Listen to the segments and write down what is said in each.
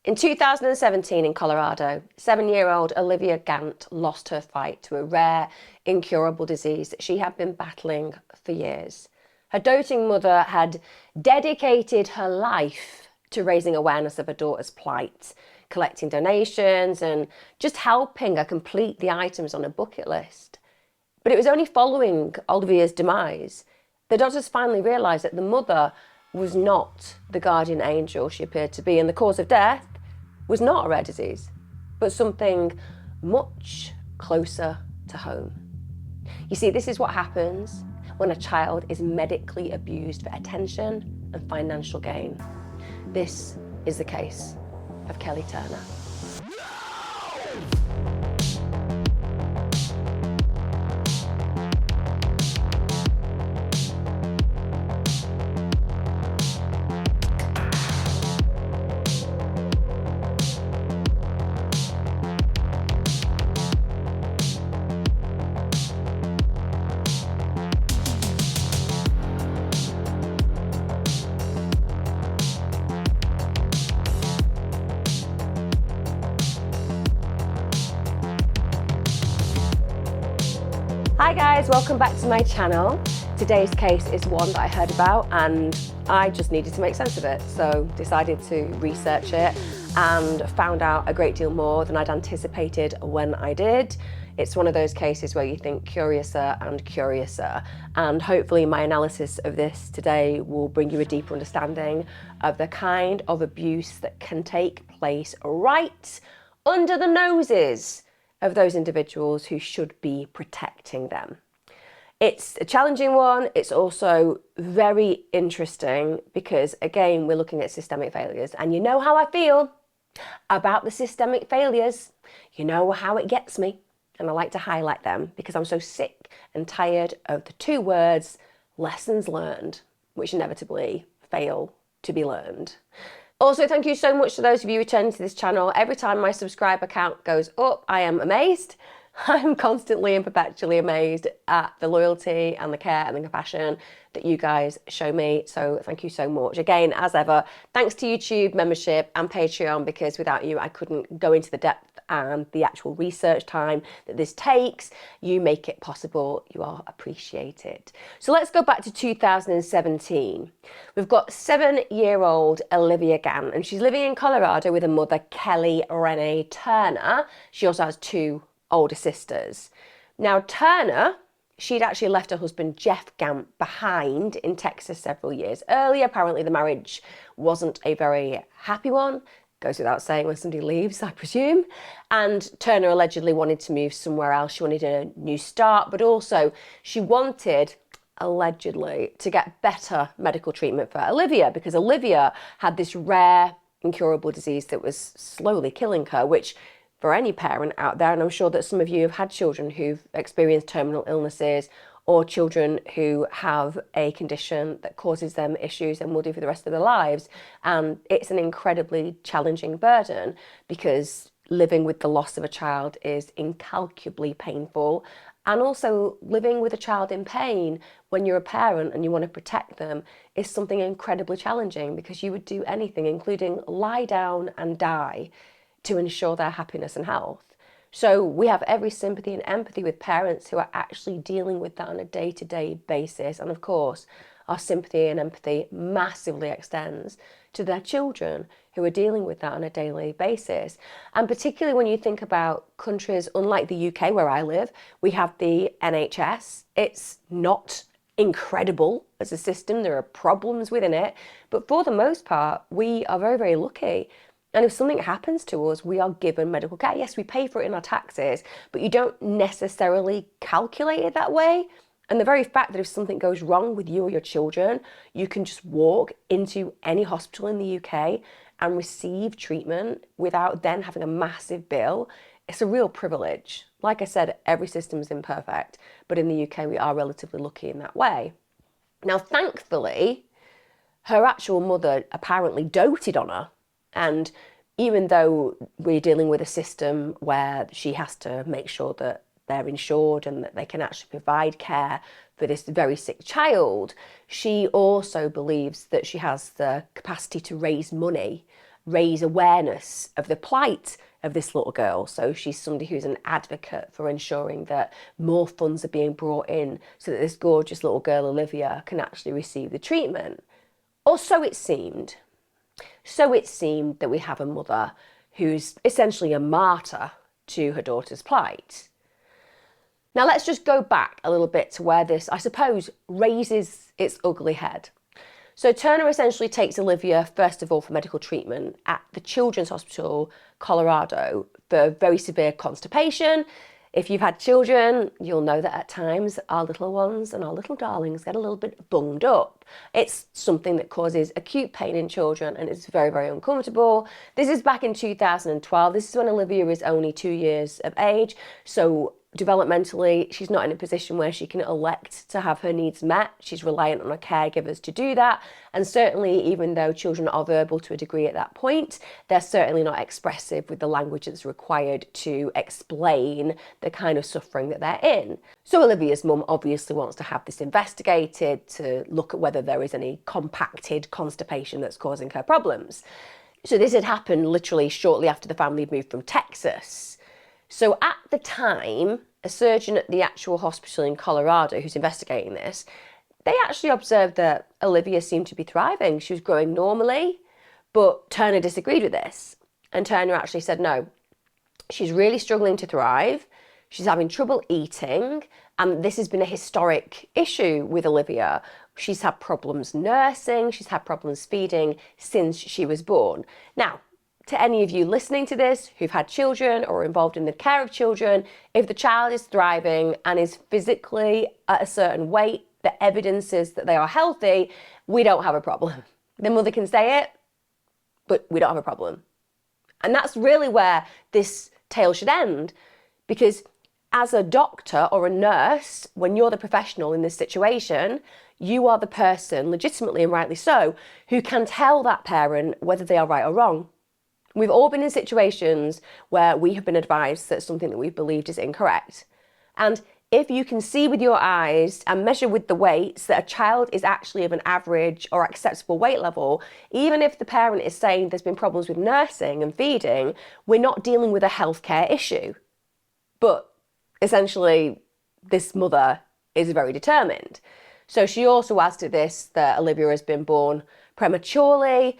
In 2017 in Colorado, 7-year-old Olivia Gant lost her fight to a rare, incurable disease that she had been battling for years. Her doting mother had dedicated her life to raising awareness of her daughter's plight, collecting donations and just helping her complete the items on her bucket list. But it was only following Olivia's demise the doctors finally realised that the mother was not the guardian angel she appeared to be, and the cause of death was not a rare disease, but something much closer to home. You see, this is what happens when a child is medically abused for attention and financial gain. This is the case of Kelly Turner. Hi guys, welcome back to my channel. Today's case is one that I heard about and I just needed to make sense of it, so decided to research it and found out a great deal more than I'd anticipated when I did. It's one of those cases where you think curiouser and curiouser, and hopefully my analysis of this today will bring you a deeper understanding of the kind of abuse that can take place right under the noses of those individuals who should be protecting them. It's a challenging one. It's also very interesting because, again, we're looking at systemic failures, and you know how I feel about the systemic failures. You know how it gets me, and I like to highlight them because I'm so sick and tired of the two words lessons learned, which inevitably fail to be learned. Also, thank you so much to those of you returning to this channel. Every time my subscriber count goes up, I am amazed. I'm constantly and perpetually amazed at the loyalty and the care and the compassion that you guys show me. So thank you so much. Again, as ever, thanks to YouTube membership and Patreon, because without you, I couldn't go into the depth and the actual research time that this takes. You make it possible. You are appreciated. So let's go back to 2017. We've got 7-year-old Olivia Gant, and she's living in Colorado with her mother, Kelly Renee Turner. She also has two older sisters. Now, Turner, she'd actually left her husband, Jeff Gant, behind in Texas several years earlier. Apparently, the marriage wasn't a very happy one. Goes without saying when somebody leaves, I presume. And Turner allegedly wanted to move somewhere else. She wanted a new start, but also she wanted, allegedly, to get better medical treatment for Olivia, because Olivia had this rare, incurable disease that was slowly killing her, which for any parent out there, and I'm sure that some of you have had children who've experienced terminal illnesses or children who have a condition that causes them issues and will do for the rest of their lives. And it's an incredibly challenging burden because living with the loss of a child is incalculably painful. And also living with a child in pain when you're a parent and you want to protect them is something incredibly challenging, because you would do anything, including lie down and die, to ensure their happiness and health. So we have every sympathy and empathy with parents who are actually dealing with that on a day-to-day basis. And of course, our sympathy and empathy massively extends to their children who are dealing with that on a daily basis. And particularly when you think about countries unlike the UK, where I live, we have the NHS. It's not incredible as a system. There are problems within it. But for the most part, we are very, very lucky. And if something happens to us, we are given medical care. Yes, we pay for it in our taxes, but you don't necessarily calculate it that way. And the very fact that if something goes wrong with you or your children, you can just walk into any hospital in the UK and receive treatment without then having a massive bill, it's a real privilege. Like I said, every system is imperfect, but in the UK, we are relatively lucky in that way. Now, thankfully, her actual mother apparently doted on her. And even though we're dealing with a system where she has to make sure that they're insured and that they can actually provide care for this very sick child, she also believes that she has the capacity to raise money raise awareness of the plight of this little girl. So she's somebody who's an advocate for ensuring that more funds are being brought in so that this gorgeous little girl, Olivia, can actually receive the treatment. Or so it seemed. So it seemed that we have a mother who's essentially a martyr to her daughter's plight. Now let's just go back a little bit to where this, I suppose, raises its ugly head. So Turner essentially takes Olivia, first of all, for medical treatment at the Children's Hospital, Colorado, for very severe constipation. If you've had children, you'll know that at times our little ones and our little darlings get a little bit bunged up. It's something that causes acute pain in children and it's very, very uncomfortable. This is back in 2012. This is when Olivia is only 2 years of age. So developmentally, she's not in a position where she can elect to have her needs met. She's reliant on her caregivers to do that. And certainly, even though children are verbal to a degree at that point, they're certainly not expressive with the language that's required to explain the kind of suffering that they're in. So Olivia's mum obviously wants to have this investigated to look at whether there is any compacted constipation that's causing her problems. So this had happened literally shortly after the family had moved from Texas. So at the time, a surgeon at the actual hospital in Colorado who's investigating this, they actually observed that Olivia seemed to be thriving. She was growing normally, but Turner disagreed with this. And Turner actually said, no, she's really struggling to thrive. She's having trouble eating. And this has been a historic issue with Olivia. She's had problems nursing. She's had problems feeding since she was born. Now, to any of you listening to this who've had children or are involved in the care of children, if the child is thriving and is physically at a certain weight that evidences that they are healthy, we don't have a problem. The mother can say it, but we don't have a problem. And that's really where this tale should end, because as a doctor or a nurse, when you're the professional in this situation, you are the person, legitimately and rightly so, who can tell that parent whether they are right or wrong. We've all been in situations where we have been advised that something that we've believed is incorrect. And if you can see with your eyes and measure with the weights that a child is actually of an average or acceptable weight level, even if the parent is saying there's been problems with nursing and feeding, we're not dealing with a healthcare issue. But essentially, this mother is very determined. So she also adds to this that Olivia has been born prematurely,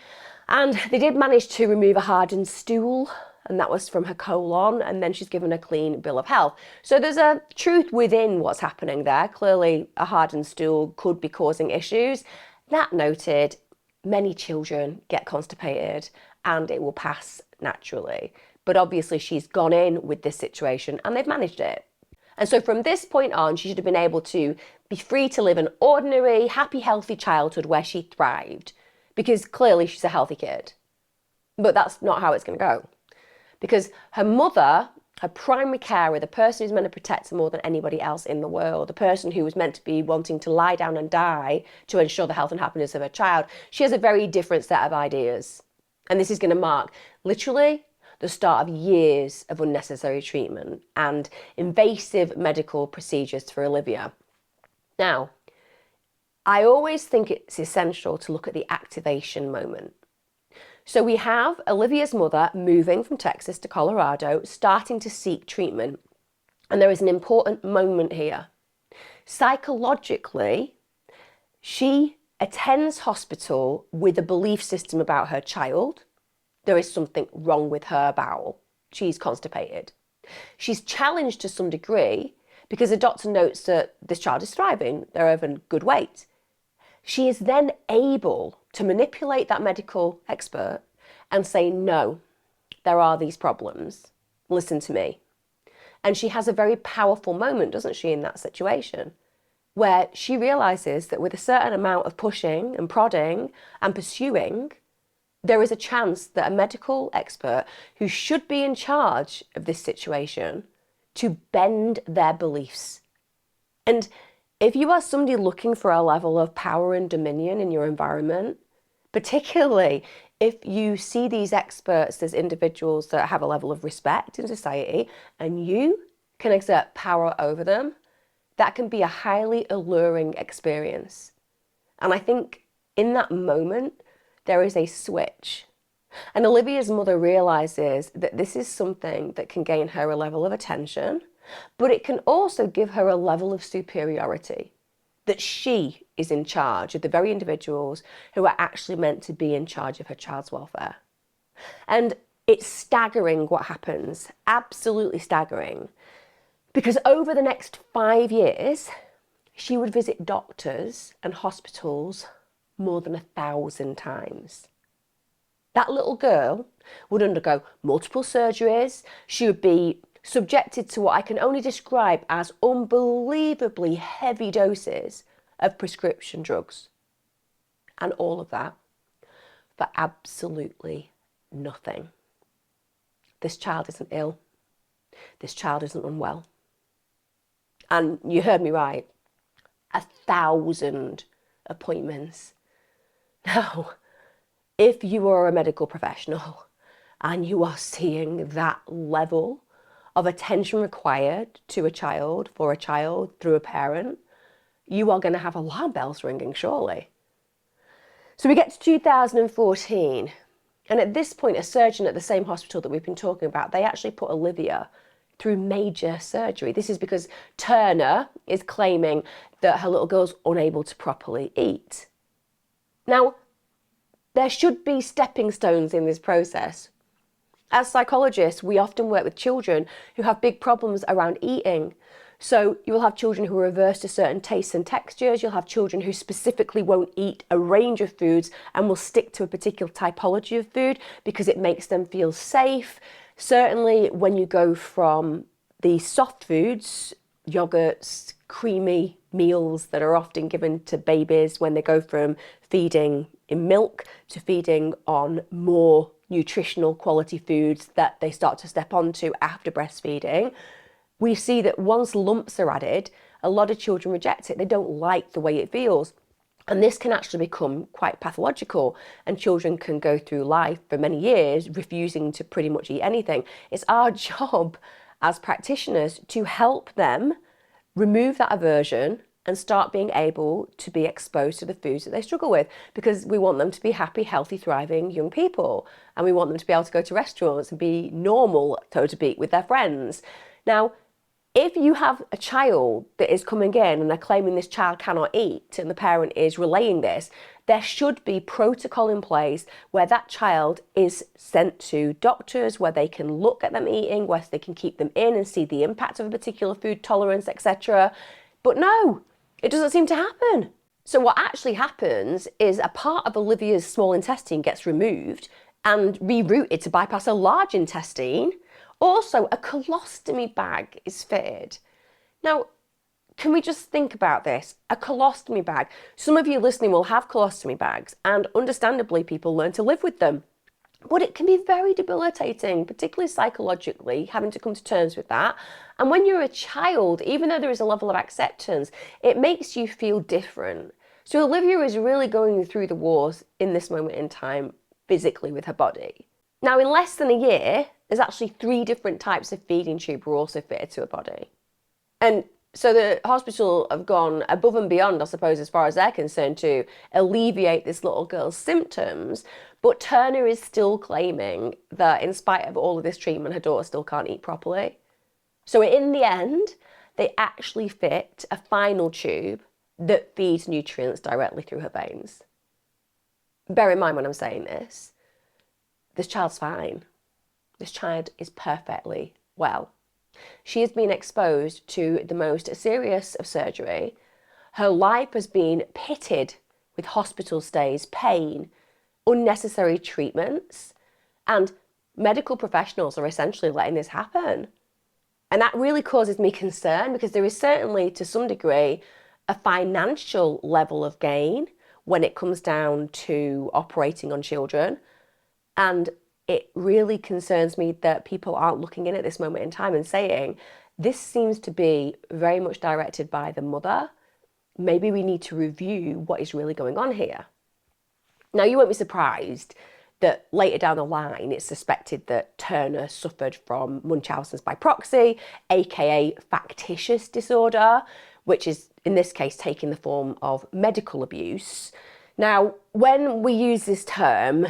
and they did manage to remove a hardened stool, and that was from her colon, and then she's given a clean bill of health. So there's a truth within what's happening there. Clearly, a hardened stool could be causing issues. That noted, many children get constipated, and it will pass naturally. But obviously, she's gone in with this situation, and they've managed it. And so from this point on, she should have been able to be free to live an ordinary, happy, healthy childhood where she thrived. Because clearly she's a healthy kid. But that's not how it's going to go. Because her mother, her primary carer, the person who's meant to protect her more than anybody else in the world, the person who was meant to be wanting to lie down and die to ensure the health and happiness of her child, she has a very different set of ideas. And this is going to mark literally the start of years of unnecessary treatment and invasive medical procedures for Olivia. Now, I always think it's essential to look at the activation moment. So we have Olivia's mother moving from Texas to Colorado, starting to seek treatment. And there is an important moment here. Psychologically, she attends hospital with a belief system about her child. There is something wrong with her bowel. She's constipated. She's challenged to some degree because the doctor notes that this child is thriving. They're of a good weight. She is then able to manipulate that medical expert and say, no, there are these problems. Listen to me. And she has a very powerful moment, doesn't she, in that situation, where she realizes that with a certain amount of pushing and prodding and pursuing, there is a chance that a medical expert who should be in charge of this situation to bend their beliefs. And if you are somebody looking for a level of power and dominion in your environment, particularly if you see these experts as individuals that have a level of respect in society and you can exert power over them, that can be a highly alluring experience. And I think in that moment, there is a switch And Olivia's mother realises that this is something that can gain her a level of attention, but it can also give her a level of superiority, that she is in charge of the very individuals who are actually meant to be in charge of her child's welfare. And it's staggering what happens, absolutely staggering, because over the next 5 years, she would visit doctors and hospitals more than 1,000 times. That little girl would undergo multiple surgeries. She would be subjected to what I can only describe as unbelievably heavy doses of prescription drugs. And all of that for absolutely nothing. This child isn't ill. This child isn't unwell. And you heard me right, 1,000 appointments. Now, if you are a medical professional and you are seeing that level of attention required to a child, for a child, through a parent, you are going to have alarm bells ringing, surely. So we get to 2014, and at this point, a surgeon at the same hospital that we've been talking about, they actually put Olivia through major surgery. This is because Turner is claiming that her little girl's unable to properly eat. Now, there should be stepping stones in this process. As psychologists, we often work with children who have big problems around eating. So you will have children who are averse to certain tastes and textures. You'll have children who specifically won't eat a range of foods and will stick to a particular typology of food because it makes them feel safe. Certainly when you go from the soft foods, yogurts, creamy meals that are often given to babies when they go from feeding in milk to feeding on more nutritional quality foods that they start to step onto after breastfeeding, we see that once lumps are added, a lot of children reject it. They don't like the way it feels. And this can actually become quite pathological, and children can go through life for many years refusing to pretty much eat anything. It's our job as practitioners to help them remove that aversion and start being able to be exposed to the foods that they struggle with, because we want them to be happy, healthy, thriving young people. And we want them to be able to go to restaurants and be normal, so to speak, with their friends. Now, if you have a child that is coming in and they're claiming this child cannot eat and the parent is relaying this, there should be protocol in place where that child is sent to doctors, where they can look at them eating, where they can keep them in and see the impact of a particular food tolerance, etc. But no, it doesn't seem to happen. So what actually happens is a part of Olivia's small intestine gets removed and rerouted to bypass a large intestine. Also, a colostomy bag is fitted. Now, can we just think about this? A colostomy bag. Some of you listening will have colostomy bags, and understandably people learn to live with them. But it can be very debilitating, particularly psychologically, having to come to terms with that. And when you're a child, even though there is a level of acceptance, it makes you feel different. So Olivia is really going through the wars in this moment in time, physically with her body. Now, in less than a year, there's actually 3 different types of feeding tube were also fitted to her body. And so the hospital have gone above and beyond, I suppose, as far as they're concerned, to alleviate this little girl's symptoms. But Turner is still claiming that in spite of all of this treatment, her daughter still can't eat properly. So in the end, they actually fit a final tube that feeds nutrients directly through her veins. Bear in mind when I'm saying this, this child's fine. This child is perfectly well. She has been exposed to the most serious of surgery. Her life has been pitted with hospital stays, pain, unnecessary treatments, and medical professionals are essentially letting this happen. And that really causes me concern, because there is certainly, to some degree, a financial level of gain when it comes down to operating on children. And it really concerns me that people aren't looking in at this moment in time and saying, this seems to be very much directed by the mother. Maybe we need to review what is really going on here. Now, you won't be surprised that later down the line, it's suspected that Turner suffered from Munchausen's by proxy, aka factitious disorder, which is in this case taking the form of medical abuse. Now, when we use this term,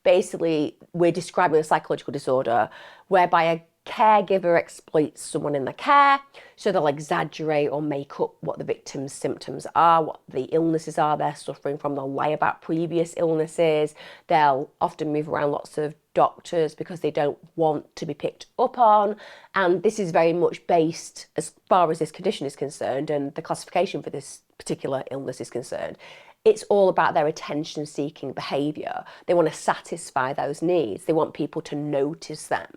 basically we're describing a psychological disorder whereby a caregiver exploits someone in the care, so they'll exaggerate or make up what the victim's symptoms are, what the illnesses are they're suffering from. They'll lie about previous illnesses. They'll often move around lots of doctors because they don't want to be picked up on. And this is very much based, as far as this condition is concerned and the classification for this particular illness is concerned, it's all about their attention-seeking behaviour. They want to satisfy those needs. They want people to notice them.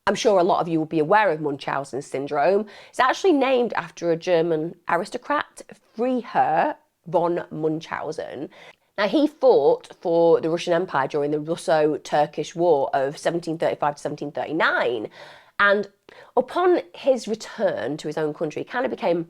I'm sure a lot of you will be aware of Munchausen Syndrome. It's actually named after a German aristocrat, Freiherr von Munchausen. Now, he fought for the Russian Empire during the Russo-Turkish War of 1735 to 1739. And upon his return to his own country, he kind of became,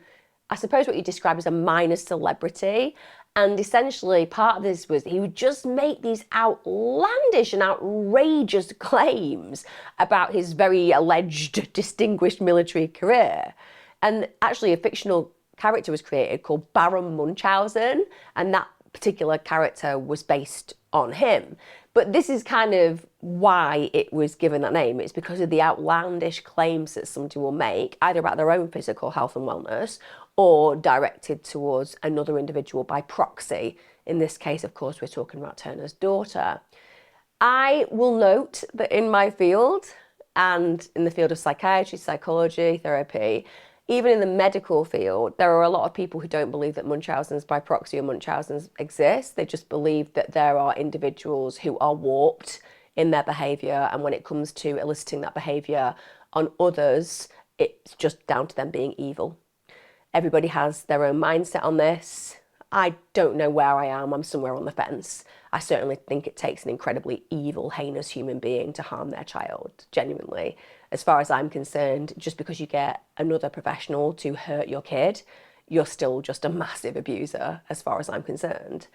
I suppose, what you describe as a minor celebrity. And essentially part of this was he would just make these outlandish and outrageous claims about his very alleged distinguished military career. And actually a fictional character was created called Baron Munchausen, and that particular character was based on him. But this is kind of why it was given that name. It's because of the outlandish claims that somebody will make, either about their own physical health and wellness or directed towards another individual by proxy. In this case, of course, we're talking about Turner's daughter. I will note that in my field, and in the field of psychiatry, psychology, therapy, even in the medical field, there are a lot of people who don't believe that Munchausen's by proxy or Munchausen's exist. They just believe that there are individuals who are warped in their behaviour, and when it comes to eliciting that behaviour on others, it's just down to them being evil. Everybody has their own mindset on this. I don't know where I am. I'm somewhere on the fence. I certainly think it takes an incredibly evil, heinous human being to harm their child, genuinely. As far as I'm concerned, just because you get another professional to hurt your kid, you're still just a massive abuser, as far as I'm concerned.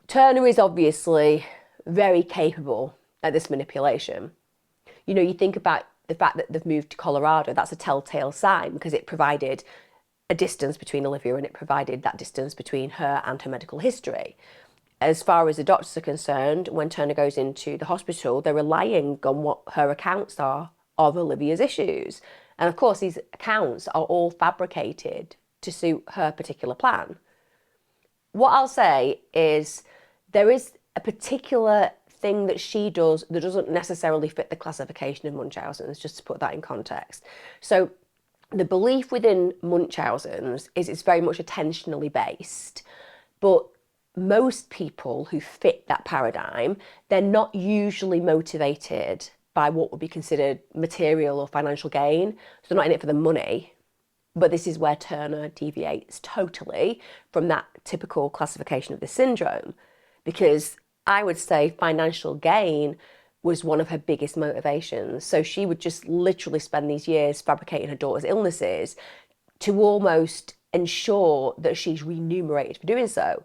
Turner is obviously very capable at this manipulation. You know, you think about the fact that they've moved to Colorado, that's a telltale sign, because it provided a distance between Olivia and it provided that distance between her and her medical history. As far as the doctors are concerned, when Turner goes into the hospital, they're relying on what her accounts are of Olivia's issues. And of course, these accounts are all fabricated to suit her particular plan. What I'll say is there is a particular thing that she does that doesn't necessarily fit the classification of Munchausen's, just to put that in context. So the belief within Munchausen's is it's very much attentionally based, but most people who fit that paradigm, they're not usually motivated by what would be considered material or financial gain. So they're not in it for the money. But this is where Turner deviates totally from that typical classification of the syndrome, because I would say financial gain was one of her biggest motivations. So she would just literally spend these years fabricating her daughter's illnesses to almost ensure that she's remunerated for doing so.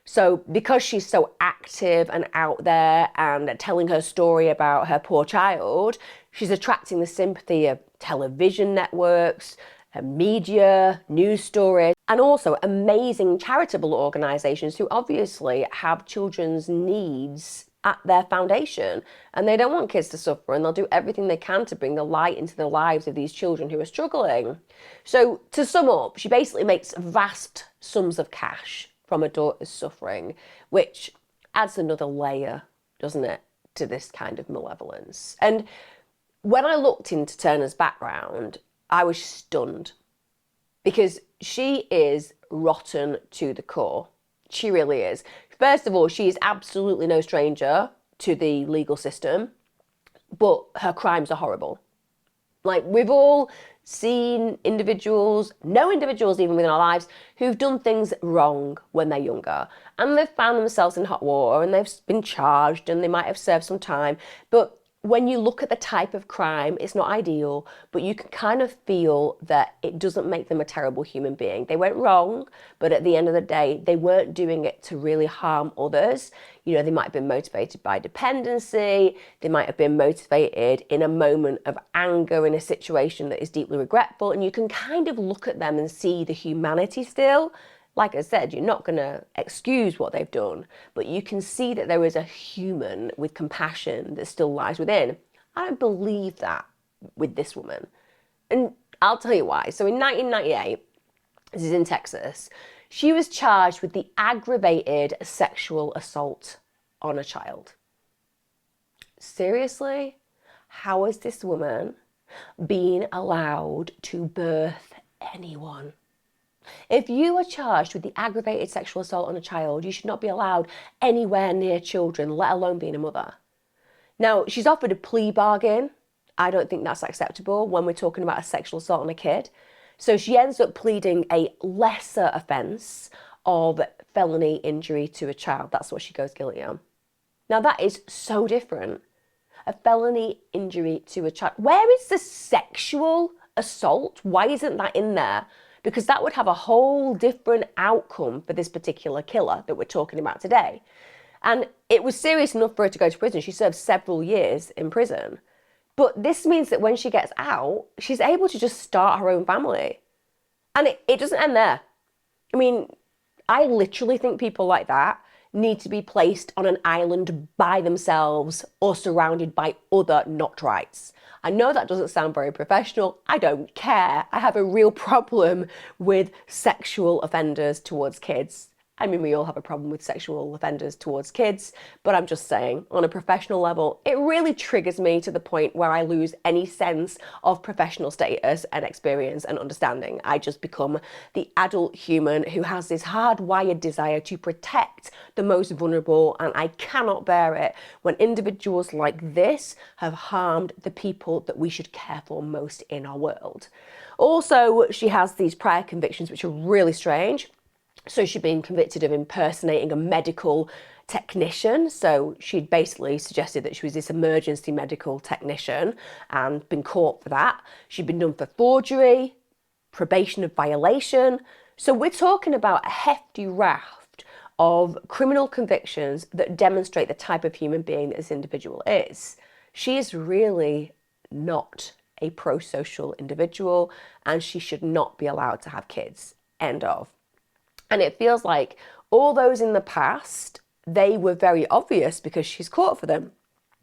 So because she's so active and out there and telling her story about her poor child, she's attracting the sympathy of television networks, media, news stories, and also amazing charitable organisations who obviously have children's needs at their foundation, and they don't want kids to suffer, and they'll do everything they can to bring the light into the lives of these children who are struggling. So to sum up, she basically makes vast sums of cash from her daughter's suffering, which adds another layer, doesn't it, to this kind of malevolence. And when I looked into Turner's background, I was stunned, because she is rotten to the core. She really is. First of all, she is absolutely no stranger to the legal system, but her crimes are horrible. Like, we've all seen individuals, know individuals even within our lives, who've done things wrong when they're younger, and they've found themselves in hot water, and they've been charged, and they might have served some time. But when you look at the type of crime, it's not ideal, but you can kind of feel that it doesn't make them a terrible human being. They went wrong, but at the end of the day, they weren't doing it to really harm others. You know, they might have been motivated by dependency. They might have been motivated in a moment of anger in a situation that is deeply regretful. And you can kind of look at them and see the humanity still. Like I said, you're not going to excuse what they've done, but you can see that there is a human with compassion that still lies within. I don't believe that with this woman. And I'll tell you why. So in 1998, this is in Texas, she was charged with the aggravated sexual assault on a child. Seriously? How is this woman being allowed to birth anyone? If you are charged with the aggravated sexual assault on a child, you should not be allowed anywhere near children, let alone being a mother. Now, she's offered a plea bargain. I don't think that's acceptable when we're talking about a sexual assault on a kid. So she ends up pleading a lesser offence of felony injury to a child. That's what she goes guilty on. Now, that is so different. A felony injury to a child. Where is the sexual assault? Why isn't that in there? Because that would have a whole different outcome for this particular killer that we're talking about today. And it was serious enough for her to go to prison. She served several years in prison. But this means that when she gets out, she's able to just start her own family. And it doesn't end there. I mean, I literally think people like that need to be placed on an island by themselves or surrounded by other not rights. I know that doesn't sound very professional. I don't care. I have a real problem with sexual offenders towards kids. I mean, we all have a problem with sexual offenders towards kids, but I'm just saying, on a professional level, it really triggers me to the point where I lose any sense of professional status and experience and understanding. I just become the adult human who has this hardwired desire to protect the most vulnerable, and I cannot bear it when individuals like this have harmed the people that we should care for most in our world. Also, she has these prior convictions which are really strange. So she'd been convicted of impersonating a medical technician. So she'd basically suggested that she was this emergency medical technician and been caught for that. She'd been done for forgery, probation of violation. So we're talking about a hefty raft of criminal convictions that demonstrate the type of human being that this individual is. She is really not a pro-social individual, and she should not be allowed to have kids. End of. And it feels like all those in the past, they were very obvious because she's caught for them.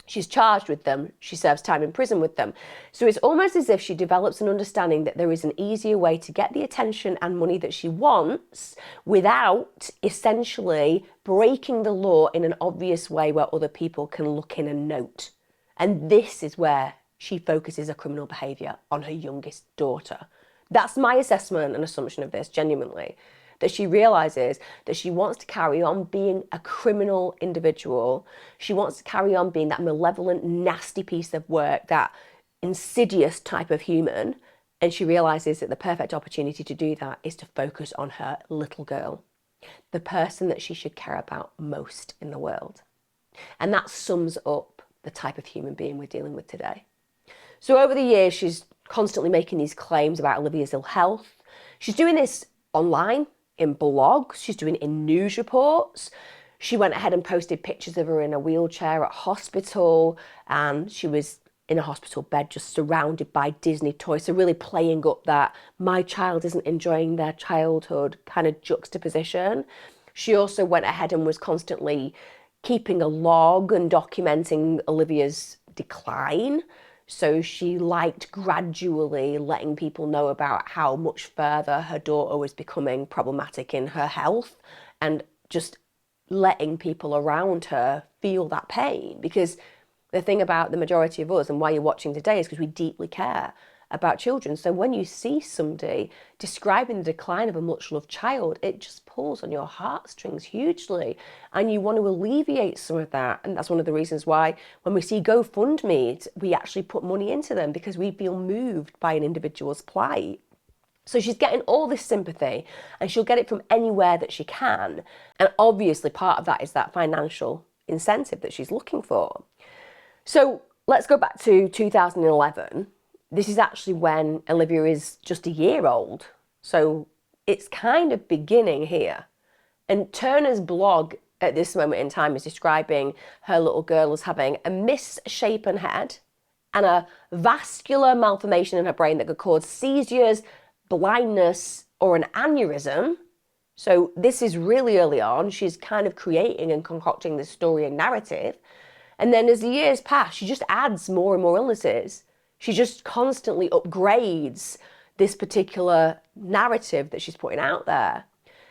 She's charged with them. She serves time in prison with them. So it's almost as if she develops an understanding that there is an easier way to get the attention and money that she wants without essentially breaking the law in an obvious way where other people can look in and note. And this is where she focuses her criminal behaviour on her youngest daughter. That's my assessment and assumption of this, genuinely. That she realises that she wants to carry on being a criminal individual. She wants to carry on being that malevolent, nasty piece of work, that insidious type of human. And she realises that the perfect opportunity to do that is to focus on her little girl, the person that she should care about most in the world. And that sums up the type of human being we're dealing with today. So over the years, she's constantly making these claims about Olivia's ill health. She's doing this online, in blogs, she's doing it in news reports. She went ahead and posted pictures of her in a wheelchair at hospital, and she was in a hospital bed just surrounded by Disney toys. So really playing up that my child isn't enjoying their childhood kind of juxtaposition. She also went ahead and was constantly keeping a log and documenting Olivia's decline. So she liked gradually letting people know about how much further her daughter was becoming problematic in her health, and just letting people around her feel that pain. Because the thing about the majority of us and why you're watching today is because we deeply care about children. So when you see somebody describing the decline of a much loved child, it just pulls on your heartstrings hugely, and you want to alleviate some of that. And that's one of the reasons why when we see GoFundMe, we actually put money into them, because we feel moved by an individual's plight. So she's getting all this sympathy, and she'll get it from anywhere that she can. And obviously part of that is that financial incentive that she's looking for. So let's go back to 2011. This is actually when Olivia is just a year old. So it's kind of beginning here. And Turner's blog at this moment in time is describing her little girl as having a misshapen head and a vascular malformation in her brain that could cause seizures, blindness, or an aneurysm. So this is really early on. She's kind of creating and concocting this story and narrative. And then as the years pass, she just adds more and more illnesses. She just constantly upgrades this particular narrative that she's putting out there.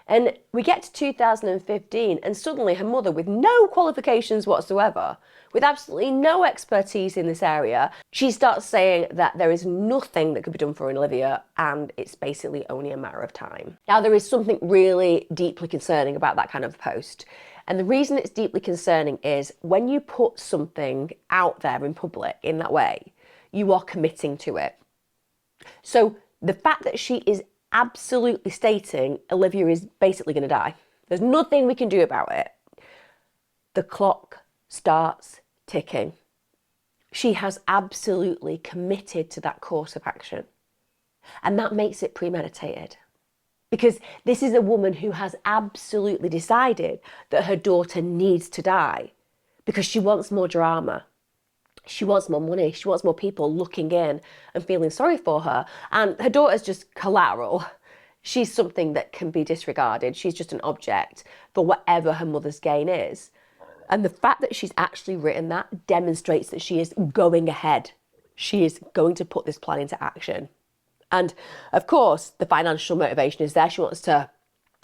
And we get to 2015 and suddenly her mother, with no qualifications whatsoever, with absolutely no expertise in this area, she starts saying that there is nothing that could be done for Olivia and it's basically only a matter of time. Now, there is something really deeply concerning about that kind of post. And the reason it's deeply concerning is when you put something out there in public in that way, you are committing to it. So the fact that she is absolutely stating Olivia is basically going to die, there's nothing we can do about it, the clock starts ticking. She has absolutely committed to that course of action. And that makes it premeditated. Because this is a woman who has absolutely decided that her daughter needs to die because she wants more drama. She wants more money. She wants more people looking in and feeling sorry for her. And her daughter's just collateral. She's something that can be disregarded. She's just an object for whatever her mother's gain is. And the fact that she's actually written that demonstrates that she is going ahead. She is going to put this plan into action. And of course, the financial motivation is there. She wants to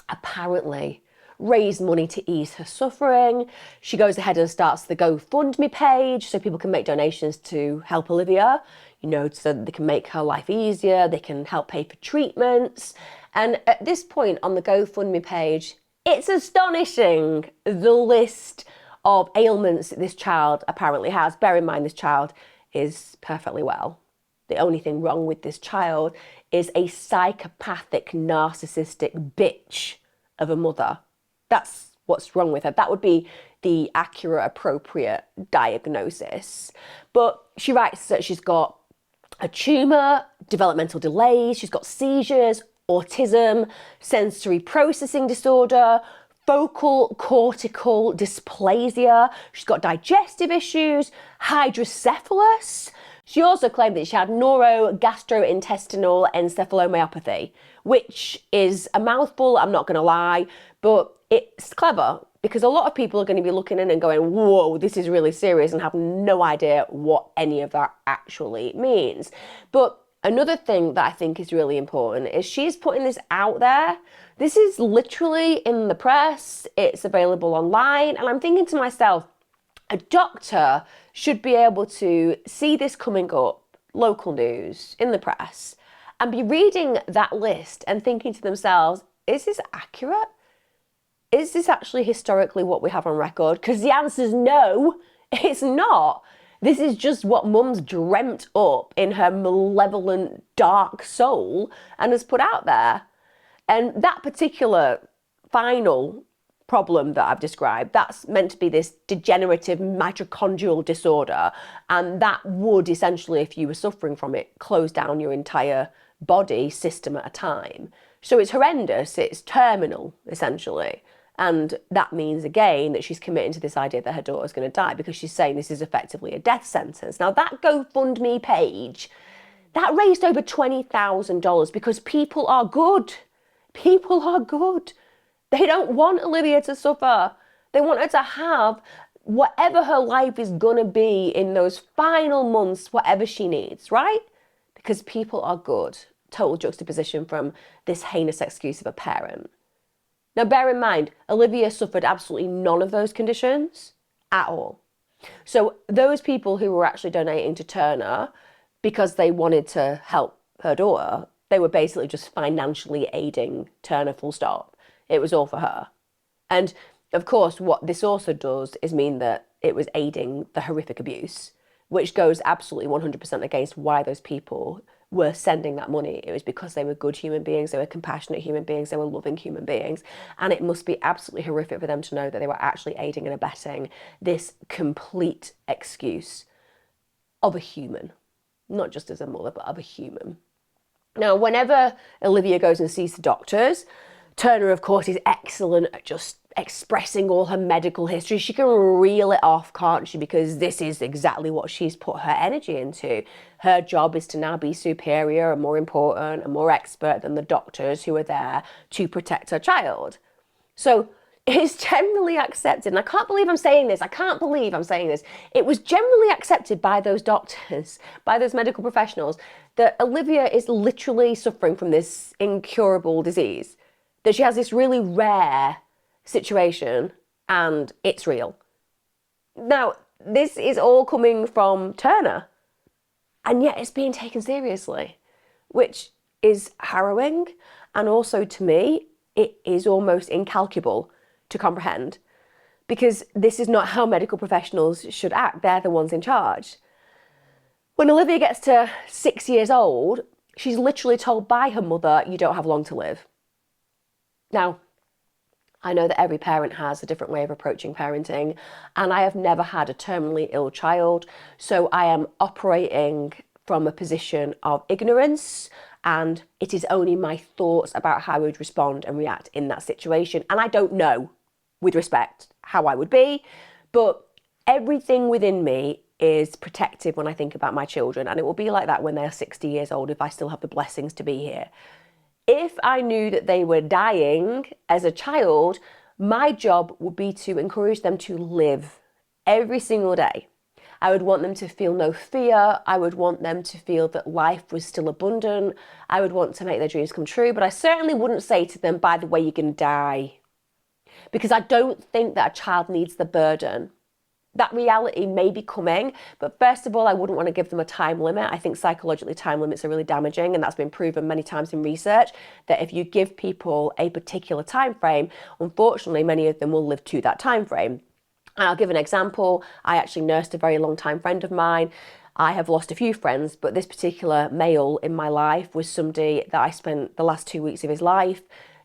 apparently raise money to ease her suffering. She goes ahead and starts the GoFundMe page so people can make donations to help Olivia, so that they can make her life easier, they can help pay for treatments. And at this point on the GoFundMe page, it's astonishing the list of ailments that this child apparently has. Bear in mind, this child is perfectly well. The only thing wrong with this child is a psychopathic, narcissistic bitch of a mother. That's what's wrong with her. That would be the accurate, appropriate diagnosis. But she writes that she's got a tumour, developmental delays, she's got seizures, autism, sensory processing disorder, focal cortical dysplasia, she's got digestive issues, hydrocephalus. She also claimed that she had neurogastrointestinal encephalomyopathy, which is a mouthful, I'm not going to lie, but it's clever because a lot of people are going to be looking in and going, whoa, this is really serious, and have no idea what any of that actually means. But another thing that I think is really important is she's putting this out there. This is literally in the press, it's available online, and I'm thinking to myself, a doctor should be able to see this coming up, local news, in the press, and be reading that list and thinking to themselves, is this accurate? Is this actually historically what we have on record? Because the answer is no, it's not. This is just what mum's dreamt up in her malevolent, dark soul and has put out there. And that particular final problem that I've described, that's meant to be this degenerative mitochondrial disorder, and that would essentially, if you were suffering from it, close down your entire body system at a time. So it's horrendous, it's terminal essentially, and that means again that she's committing to this idea that her daughter's going to die because she's saying this is effectively a death sentence. Now that GoFundMe page, that raised over $20,000 because people are good. People are good. They don't want Olivia to suffer. They want her to have whatever her life is gonna be in those final months, whatever she needs, right? Because people are good. Total juxtaposition from this heinous excuse of a parent. Now bear in mind, Olivia suffered absolutely none of those conditions at all. So those people who were actually donating to Turner because they wanted to help her daughter, they were basically just financially aiding Turner, full stop. It was all for her. And of course, what this also does is mean that it was aiding the horrific abuse, which goes absolutely 100% against why those people were sending that money. It was because they were good human beings, they were compassionate human beings, they were loving human beings. And it must be absolutely horrific for them to know that they were actually aiding and abetting this complete excuse of a human, not just as a mother, but of a human. Now, whenever Olivia goes and sees the doctors, Turner, of course, is excellent at just expressing all her medical history. She can reel it off, can't she? Because this is exactly what she's put her energy into. Her job is to now be superior and more important and more expert than the doctors who are there to protect her child. So it's generally accepted, and I can't believe I'm saying this. I can't believe I'm saying this. It was generally accepted by those doctors, by those medical professionals, that Olivia is literally suffering from this incurable disease, that she has this really rare situation and it's real. Now, this is all coming from Turner, and yet it's being taken seriously, which is harrowing, and also to me, it is almost incalculable to comprehend, because this is not how medical professionals should act. They're the ones in charge. When Olivia gets to 6 years old, she's literally told by her mother, you don't have long to live. Now, I know that every parent has a different way of approaching parenting, and I have never had a terminally ill child, so I am operating from a position of ignorance, and it is only my thoughts about how I would respond and react in that situation. And I don't know, with respect, how I would be, but everything within me is protective when I think about my children, and it will be like that when they're 60 years old if I still have the blessings to be here. If I knew that they were dying as a child, my job would be to encourage them to live every single day. I would want them to feel no fear. I would want them to feel that life was still abundant. I would want to make their dreams come true, but I certainly wouldn't say to them, by the way, you're going to die. Because I don't think that a child needs the burden. That reality may be coming, but first of all, I wouldn't want to give them a time limit. I think psychologically time limits are really damaging, and that's been proven many times in research, that if you give people a particular time frame, unfortunately, many of them will live to that time frame. And I'll give an example. I actually nursed a very long time friend of mine. I have lost a few friends, but this particular male in my life was somebody that I spent the last 2 weeks of his life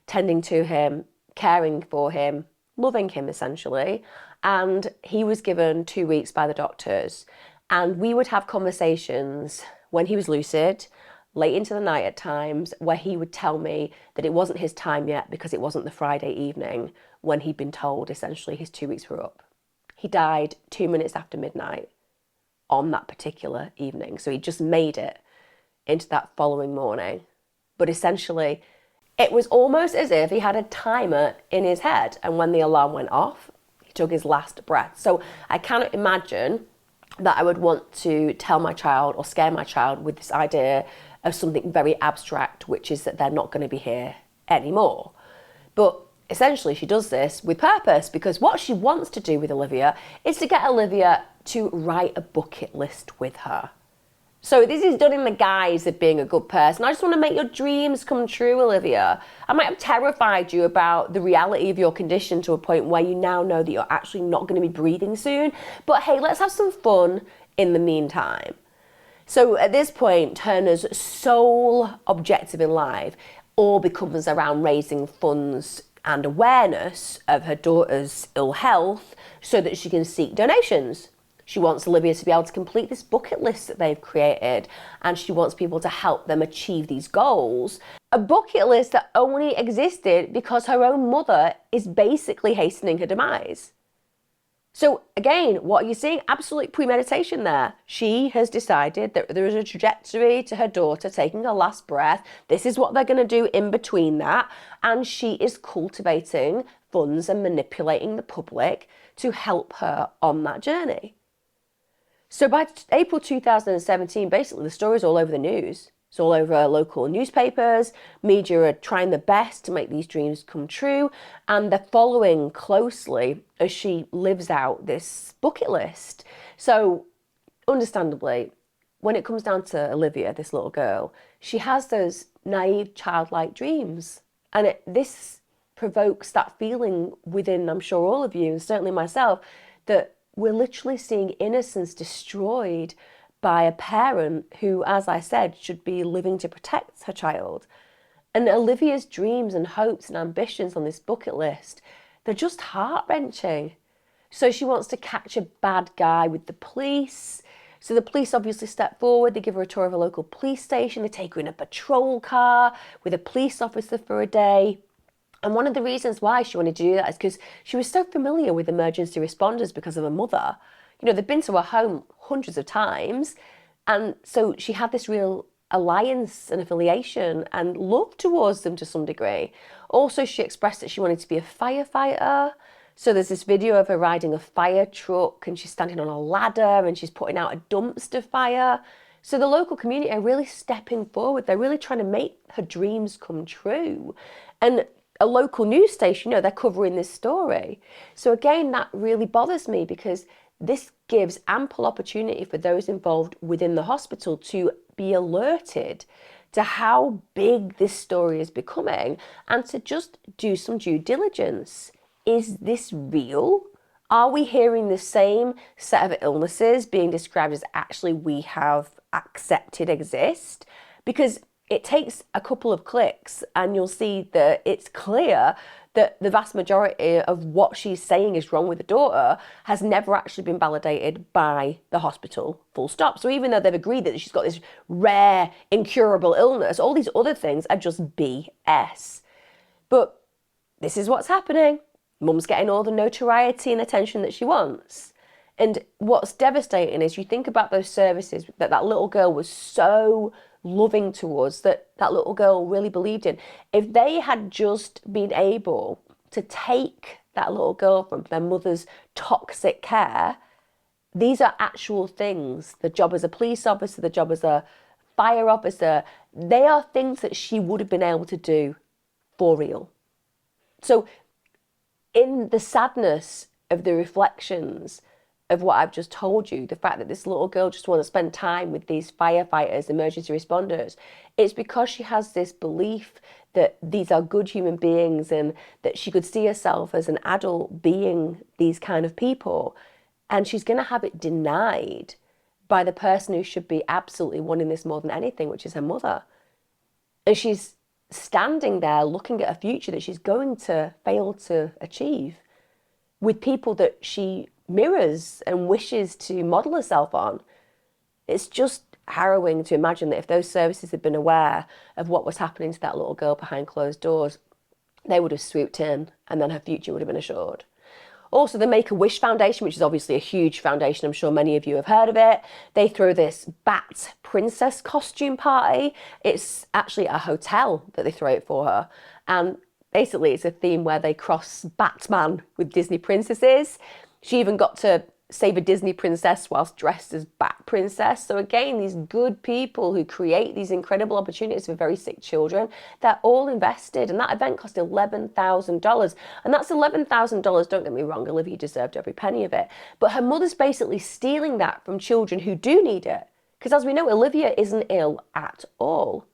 tending to him, caring for him, loving him essentially. And he was given 2 weeks by the doctors. And we would have conversations when he was lucid, late into the night at times, where he would tell me that it wasn't his time yet because it wasn't the Friday evening when he'd been told essentially his 2 weeks were up. He died 2 minutes after midnight on that particular evening. So he just made it into that following morning. But essentially, it was almost as if he had a timer in his head. And when the alarm went off, he took his last breath. So I cannot imagine that I would want to tell my child or scare my child with this idea of something very abstract, which is that they're not going to be here anymore. But essentially, she does this with purpose, because what she wants to do with Olivia is to get Olivia to write a bucket list with her. So this is done in the guise of being a good person. I just want to make your dreams come true, Olivia. I might have terrified you about the reality of your condition to a point where you now know that you're actually not going to be breathing soon. But hey, let's have some fun in the meantime. So at this point, Turner's sole objective in life all becomes around raising funds and awareness of her daughter's ill health so that she can seek donations. She wants Olivia to be able to complete this bucket list that they've created, and she wants people to help them achieve these goals. A bucket list that only existed because her own mother is basically hastening her demise. So again, what are you seeing? Absolute premeditation there. She has decided that there is a trajectory to her daughter taking her last breath. This is what they're going to do in between that. And she is cultivating funds and manipulating the public to help her on that journey. So by April 2017, basically the story's all over the news. It's all over local newspapers. Media are trying their best to make these dreams come true, and they're following closely as she lives out this bucket list. So understandably, when it comes down to Olivia, this little girl, she has those naive childlike dreams. And this provokes that feeling within, I'm sure all of you, and certainly myself, that we're literally seeing innocence destroyed by a parent who, as I said, should be living to protect her child. And Olivia's dreams and hopes and ambitions on this bucket list, they're just heart-wrenching. So she wants to catch a bad guy with the police. So the police obviously step forward, they give her a tour of a local police station, they take her in a patrol car with a police officer for a day. And one of the reasons why she wanted to do that is because she was so familiar with emergency responders because of her mother. You know, they'd been to her home hundreds of times. And so she had this real alliance and affiliation and love towards them to some degree. Also, she expressed that she wanted to be a firefighter. So there's this video of her riding a fire truck and she's standing on a ladder and she's putting out a dumpster fire. So the local community are really stepping forward. They're really trying to make her dreams come true. And a local news station, you know, they're covering this story. So again, that really bothers me because this gives ample opportunity for those involved within the hospital to be alerted to how big this story is becoming and to just do some due diligence. Is this real? Are we hearing the same set of illnesses being described as actually we have accepted exist? Because it takes a couple of clicks and you'll see that it's clear that the vast majority of what she's saying is wrong with the daughter has never actually been validated by the hospital, full stop. So even though they've agreed that she's got this rare, incurable illness, all these other things are just BS. But this is what's happening. Mum's getting all the notoriety and attention that she wants. And what's devastating is you think about those services that that little girl was so loving towards, that little girl really believed in. If they had just been able to take that little girl from their mother's toxic care, these are actual things. The job as a police officer, the job as a fire officer, they are things that she would have been able to do for real. So in the sadness of the reflections of what I've just told you, the fact that this little girl just wants to spend time with these firefighters, emergency responders, it's because she has this belief that these are good human beings and that she could see herself as an adult being these kind of people. And she's going to have it denied by the person who should be absolutely wanting this more than anything, which is her mother. And she's standing there looking at a future that she's going to fail to achieve with people that she mirrors and wishes to model herself on. It's just harrowing to imagine that if those services had been aware of what was happening to that little girl behind closed doors, they would have swooped in and then her future would have been assured. Also, the Make-A-Wish Foundation, which is obviously a huge foundation, I'm sure many of you have heard of it. They throw this bat princess costume party. It's actually a hotel that they throw it for her. And basically it's a theme where they cross Batman with Disney princesses. She even got to save a Disney princess whilst dressed as Bat Princess. So again, these good people who create these incredible opportunities for very sick children, they're all invested. And that event cost $11,000. And that's $11,000, don't get me wrong, Olivia deserved every penny of it. But her mother's basically stealing that from children who do need it. Because as we know, Olivia isn't ill at all.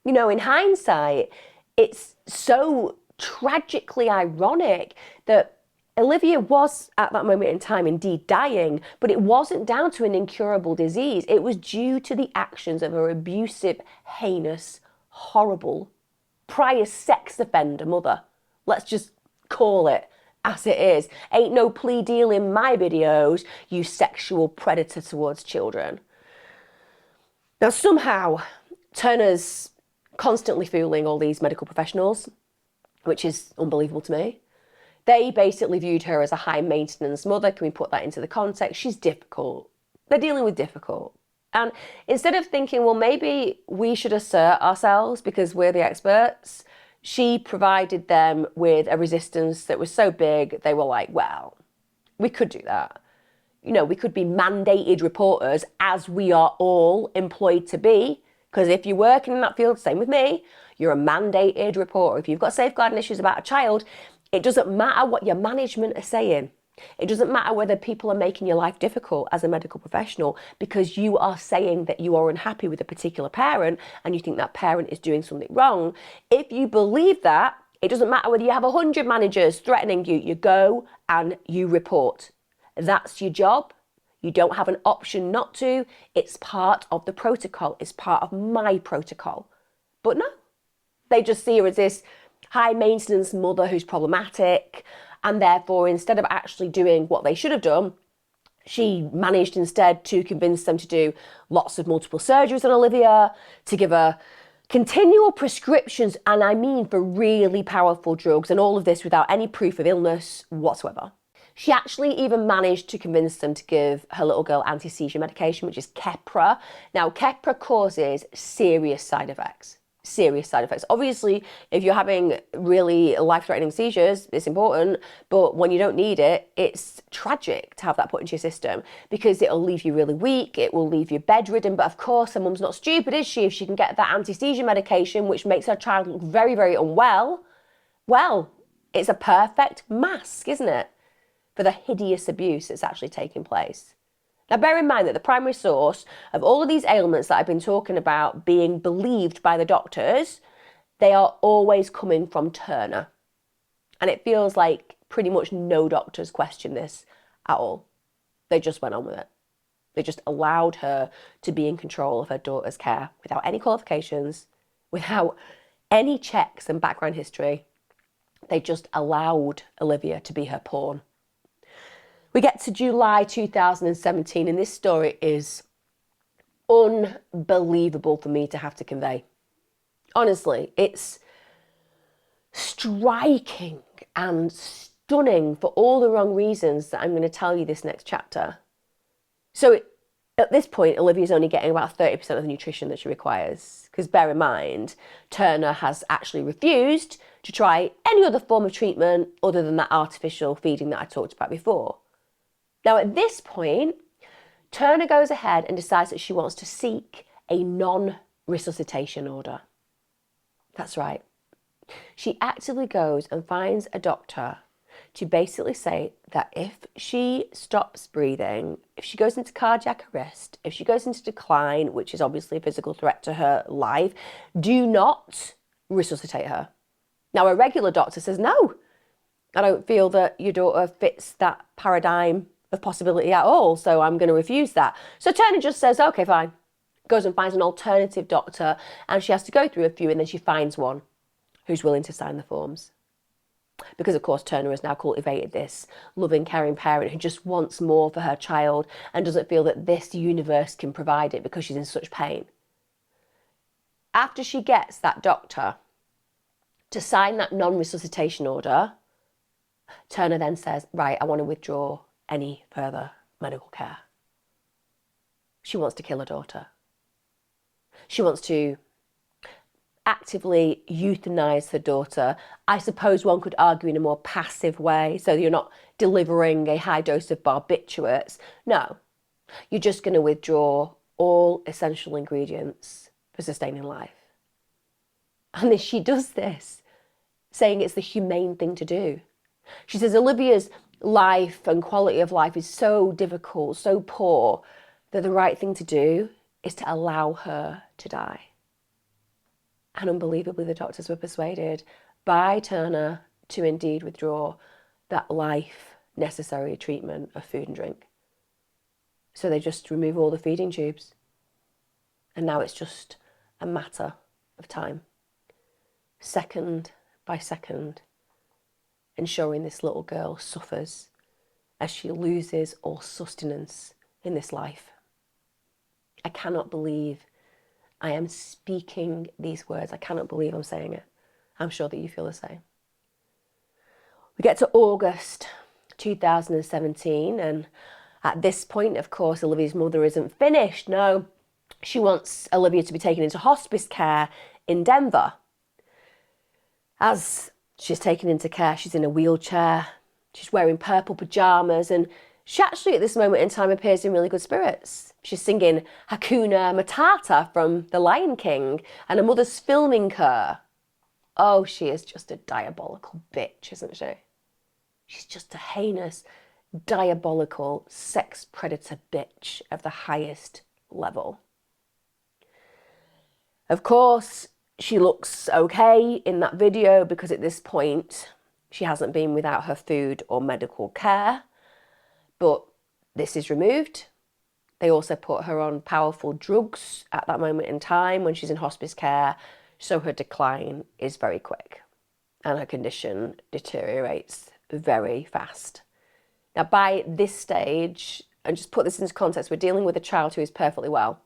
You know, in hindsight, it's so tragically ironic that Olivia was at that moment in time indeed dying, but it wasn't down to an incurable disease. It was due to the actions of her abusive, heinous, horrible, prior sex offender mother. Let's just call it as it is. Ain't no plea deal in my videos, you sexual predator towards children. Now somehow, Turner's constantly fooling all these medical professionals, which is unbelievable to me. They basically viewed her as a high maintenance mother. Can we put that into the context? She's difficult. They're dealing with difficult. And instead of thinking, well, maybe we should assert ourselves because we're the experts, she provided them with a resistance that was so big, they were like, well, we could do that. You know, we could be mandated reporters as we are all employed to be. Because if you're working in that field, same with me, you're a mandated reporter. If you've got safeguarding issues about a child, it doesn't matter what your management are saying. It doesn't matter whether people are making your life difficult as a medical professional because you are saying that you are unhappy with a particular parent and you think that parent is doing something wrong. If you believe that, it doesn't matter whether you have 100 managers threatening you, you go and you report. That's your job. You don't have an option not to. It's part of the protocol. It's part of my protocol. But no, they just see her as this high maintenance mother who's problematic, and therefore instead of actually doing what they should have done, she managed instead to convince them to do lots of multiple surgeries on Olivia, to give her Continual prescriptions, and I mean for really powerful drugs, and all of this without any proof of illness whatsoever. She actually even managed to convince them to give her little girl anti-seizure medication, which is Keppra. Now, Keppra causes serious side effects. Serious side effects. Obviously, if you're having really life-threatening seizures, it's important, but when you don't need it, it's tragic to have that put into your system because it'll leave you really weak, it will leave you bedridden, but of course, her mum's not stupid, is she? If she can get that anti-seizure medication, which makes her child look very, very unwell, well, it's a perfect mask, isn't it, for the hideous abuse that's actually taking place. Now, bear in mind that the primary source of all of these ailments that I've been talking about being believed by the doctors, they are always coming from Turner. And it feels like pretty much no doctors question this at all. They just went on with it. They just allowed her to be in control of her daughter's care without any qualifications, without any checks and background history. They just allowed Olivia to be her pawn. We get to July 2017, and this story is unbelievable for me to have to convey. Honestly, it's striking and stunning for all the wrong reasons that I'm going to tell you this next chapter. So at this point, Olivia's only getting about 30% of the nutrition that she requires. Because bear in mind, Turner has actually refused to try any other form of treatment other than that artificial feeding that I talked about before. Now, at this point, Turner goes ahead and decides that she wants to seek a non-resuscitation order. That's right. She actively goes and finds a doctor to basically say that if she stops breathing, if she goes into cardiac arrest, if she goes into decline, which is obviously a physical threat to her life, do not resuscitate her. Now, a regular doctor says, no, I don't feel that your daughter fits that paradigm of possibility at all, so I'm going to refuse that. So Turner just says, okay, fine. Goes and finds an alternative doctor, and she has to go through a few, and then she finds one who's willing to sign the forms. Because, of course, Turner has now cultivated this loving, caring parent who just wants more for her child and doesn't feel that this universe can provide it because she's in such pain. After she gets that doctor to sign that non-resuscitation order, Turner then says, right, I want to withdraw any further medical care. She wants to kill her daughter. She wants to actively euthanize her daughter. I suppose one could argue in a more passive way, so you're not delivering a high dose of barbiturates. No, you're just going to withdraw all essential ingredients for sustaining life. And she does this, saying it's the humane thing to do. She says Olivia's life and quality of life is so difficult, so poor, that the right thing to do is to allow her to die. And unbelievably, the doctors were persuaded by Turner to indeed withdraw that life-necessary treatment of food and drink. So they just remove all the feeding tubes. And now it's just a matter of time, second by second, ensuring this little girl suffers as she loses all sustenance in this life. I cannot believe I am speaking these words. I cannot believe I'm saying it. I'm sure that you feel the same. We get to August 2017, and at this point, of course, Olivia's mother isn't finished. No, she wants Olivia to be taken into hospice care in Denver. As she's taken into care, she's in a wheelchair, she's wearing purple pajamas, and she actually at this moment in time appears in really good spirits. She's singing Hakuna Matata from The Lion King, and her mother's filming her. Oh, she is just a diabolical bitch, isn't she? She's just a heinous, diabolical sex predator bitch of the highest level. Of course, she looks okay in that video because at this point, she hasn't been without her food or medical care. But this is removed. They also put her on powerful drugs at that moment in time when she's in hospice care, so her decline is very quick and her condition deteriorates very fast. Now, by this stage, and just put this into context, we're dealing with a child who is perfectly well.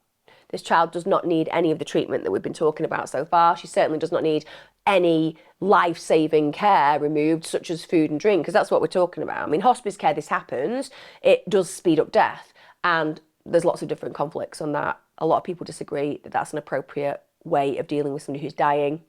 This child does not need any of the treatment that we've been talking about so far. She certainly does not need any life-saving care removed, such as food and drink, because that's what we're talking about. I mean, hospice care, this happens, it does speed up death, and there's lots of different conflicts on that. A lot of people disagree that that's an appropriate way of dealing with somebody who's dying.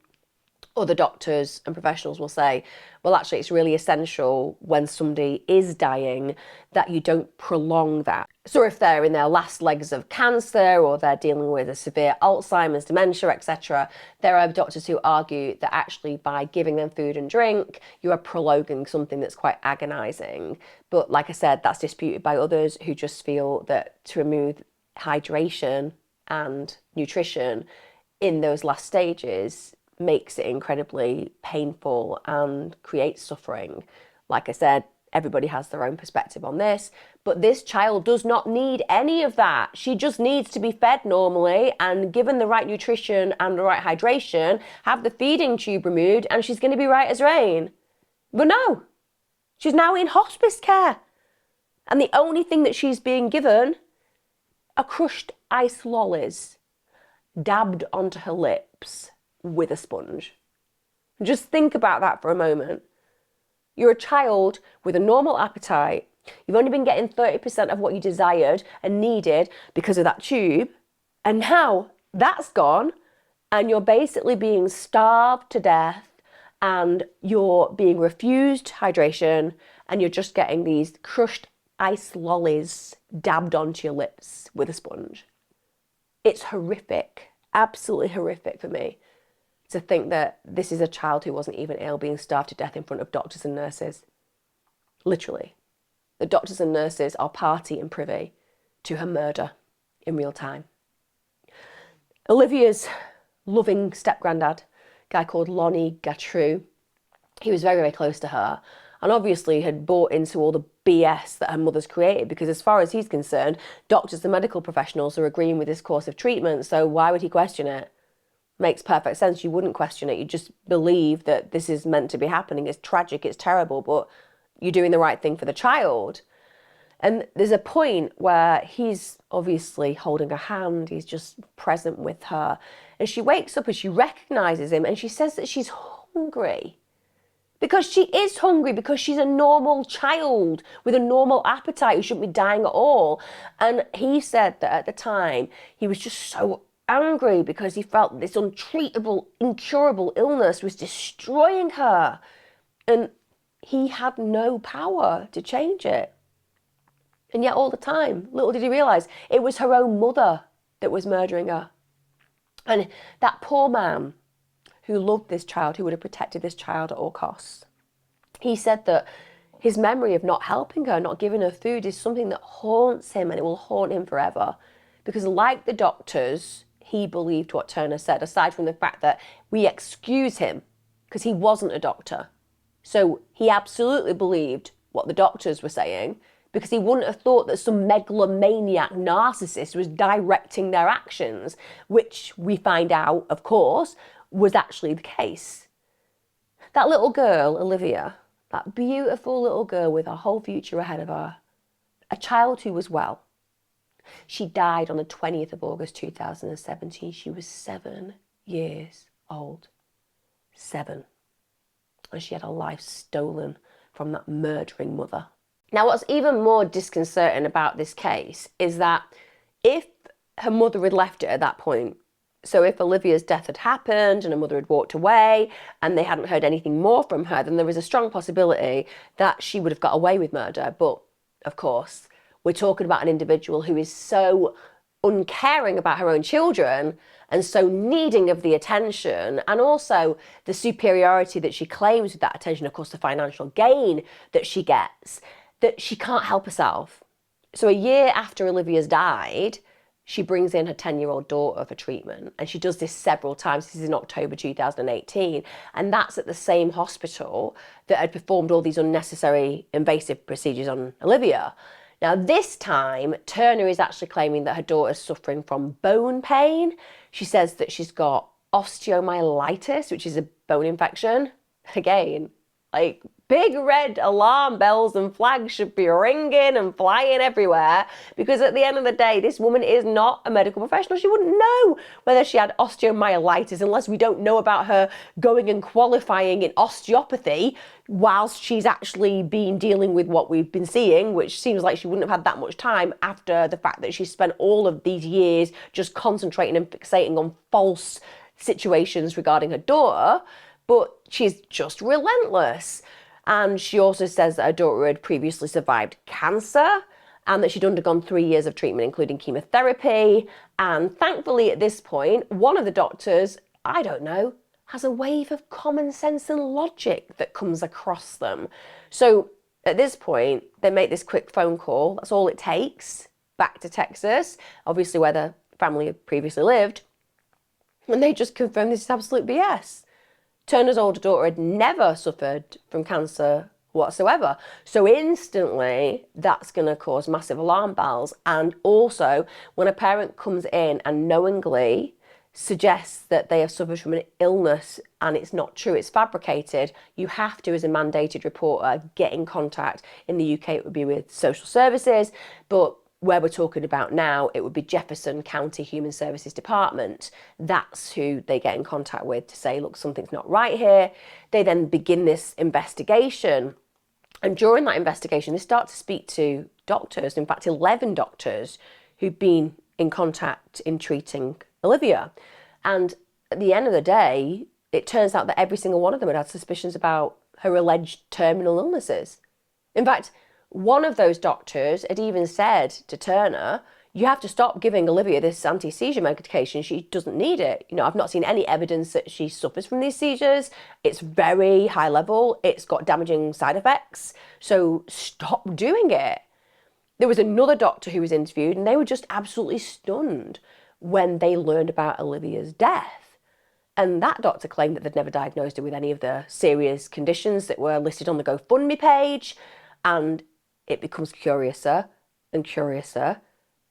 Other doctors and professionals will say, well, actually, it's really essential when somebody is dying that you don't prolong that. So if they're in their last legs of cancer or they're dealing with a severe Alzheimer's, dementia, etc., there are doctors who argue that actually by giving them food and drink, you are prolonging something that's quite agonising. But like I said, that's disputed by others who just feel that to remove hydration and nutrition in those last stages makes it incredibly painful and creates suffering. Like I said, everybody has their own perspective on this, but this child does not need any of that. She just needs to be fed normally and given the right nutrition and the right hydration, have the feeding tube removed, and she's going to be right as rain. But no, she's now in hospice care. And the only thing that she's being given are crushed ice lollies dabbed onto her lips with a sponge. Just think about that for a moment. You're a child with a normal appetite. You've only been getting 30% of what you desired and needed because of that tube. And now that's gone and you're basically being starved to death and you're being refused hydration and you're just getting these crushed ice lollies dabbed onto your lips with a sponge. It's horrific, absolutely horrific for me to think that this is a child who wasn't even ill being starved to death in front of doctors and nurses. Literally. The doctors and nurses are party and privy to her murder in real time. Olivia's loving step-granddad, a guy called Lonnie Gatrew, he was very, very close to her and obviously had bought into all the BS that her mother's created, because as far as he's concerned, doctors and medical professionals are agreeing with this course of treatment, so why would he question it? Makes perfect sense. You wouldn't question it. You just believe that this is meant to be happening. It's tragic, it's terrible, but you're doing the right thing for the child. And there's a point where he's obviously holding her hand, he's just present with her. And she wakes up and she recognises him and she says that she's hungry. Because she is hungry, because she's a normal child with a normal appetite who shouldn't be dying at all. And he said that at the time, he was just so angry because he felt this untreatable, incurable illness was destroying her. And he had no power to change it. And yet all the time, little did he realise, it was her own mother that was murdering her. And that poor man who loved this child, who would have protected this child at all costs, he said that his memory of not helping her, not giving her food, is something that haunts him and it will haunt him forever. Because like the doctors, he believed what Turner said, aside from the fact that we excuse him because he wasn't a doctor. So he absolutely believed what the doctors were saying, because he wouldn't have thought that some megalomaniac narcissist was directing their actions, which we find out, of course, was actually the case. That little girl, Olivia, that beautiful little girl with her whole future ahead of her, a child who was well. She died on the 20th of August 2017. She was 7 years old. 7. And she had her life stolen from that murdering mother. Now, what's even more disconcerting about this case is that if her mother had left it at that point, so if Olivia's death had happened and her mother had walked away and they hadn't heard anything more from her, then there was a strong possibility that she would have got away with murder. But, of course, we're talking about an individual who is so uncaring about her own children and so needing of the attention, and also the superiority that she claims with that attention, of course, the financial gain that she gets, that she can't help herself. So a year after Olivia's died, she brings in her 10-year-old daughter for treatment, and she does this several times. This is in October 2018, and that's at the same hospital that had performed all these unnecessary invasive procedures on Olivia. Now this time, Turner is actually claiming that her daughter is suffering from bone pain. She says that she's got osteomyelitis, which is a bone infection. Again, like, big red alarm bells and flags should be ringing and flying everywhere, because at the end of the day, this woman is not a medical professional. She wouldn't know whether she had osteomyelitis unless we don't know about her going and qualifying in osteopathy whilst she's actually been dealing with what we've been seeing, which seems like she wouldn't have had that much time after the fact that she spent all of these years just concentrating and fixating on false situations regarding her daughter. But she's just relentless. And she also says that her daughter had previously survived cancer and that she'd undergone 3 years of treatment, including chemotherapy. And thankfully, at this point, one of the doctors, I don't know, has a wave of common sense and logic that comes across them. So at this point, they make this quick phone call. That's all it takes, back to Texas, obviously where the family had previously lived. And they just confirm this is absolute BS. Turner's older daughter had never suffered from cancer whatsoever. So instantly, that's going to cause massive alarm bells. And also, when a parent comes in and knowingly suggests that they have suffered from an illness and it's not true, it's fabricated, you have to, as a mandated reporter, get in contact. In the UK, it would be with social services, but where we're talking about now, it would be Jefferson County Human Services Department. That's who they get in contact with to say, look, something's not right here. They then begin this investigation. And during that investigation, they start to speak to doctors, in fact, 11 doctors who've been in contact in treating Olivia. And at the end of the day, it turns out that every single one of them had suspicions about her alleged terminal illnesses. In fact, one of those doctors had even said to Turner, you have to stop giving Olivia this anti-seizure medication. She doesn't need it. You know, I've not seen any evidence that she suffers from these seizures. It's very high level. It's got damaging side effects. So stop doing it. There was another doctor who was interviewed and they were just absolutely stunned when they learned about Olivia's death. And that doctor claimed that they'd never diagnosed her with any of the serious conditions that were listed on the GoFundMe page. And it becomes curiouser and curiouser.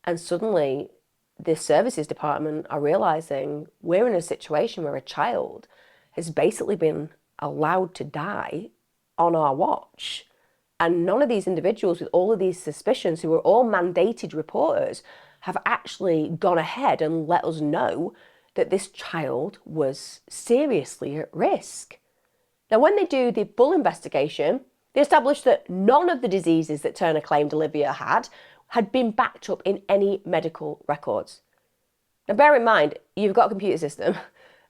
And suddenly, the services department are realising we're in a situation where a child has basically been allowed to die on our watch. And none of these individuals with all of these suspicions, who are all mandated reporters, have actually gone ahead and let us know that this child was seriously at risk. Now, when they do the full investigation, they established that none of the diseases that Turner claimed Olivia had been backed up in any medical records. Now, bear in mind, you've got a computer system.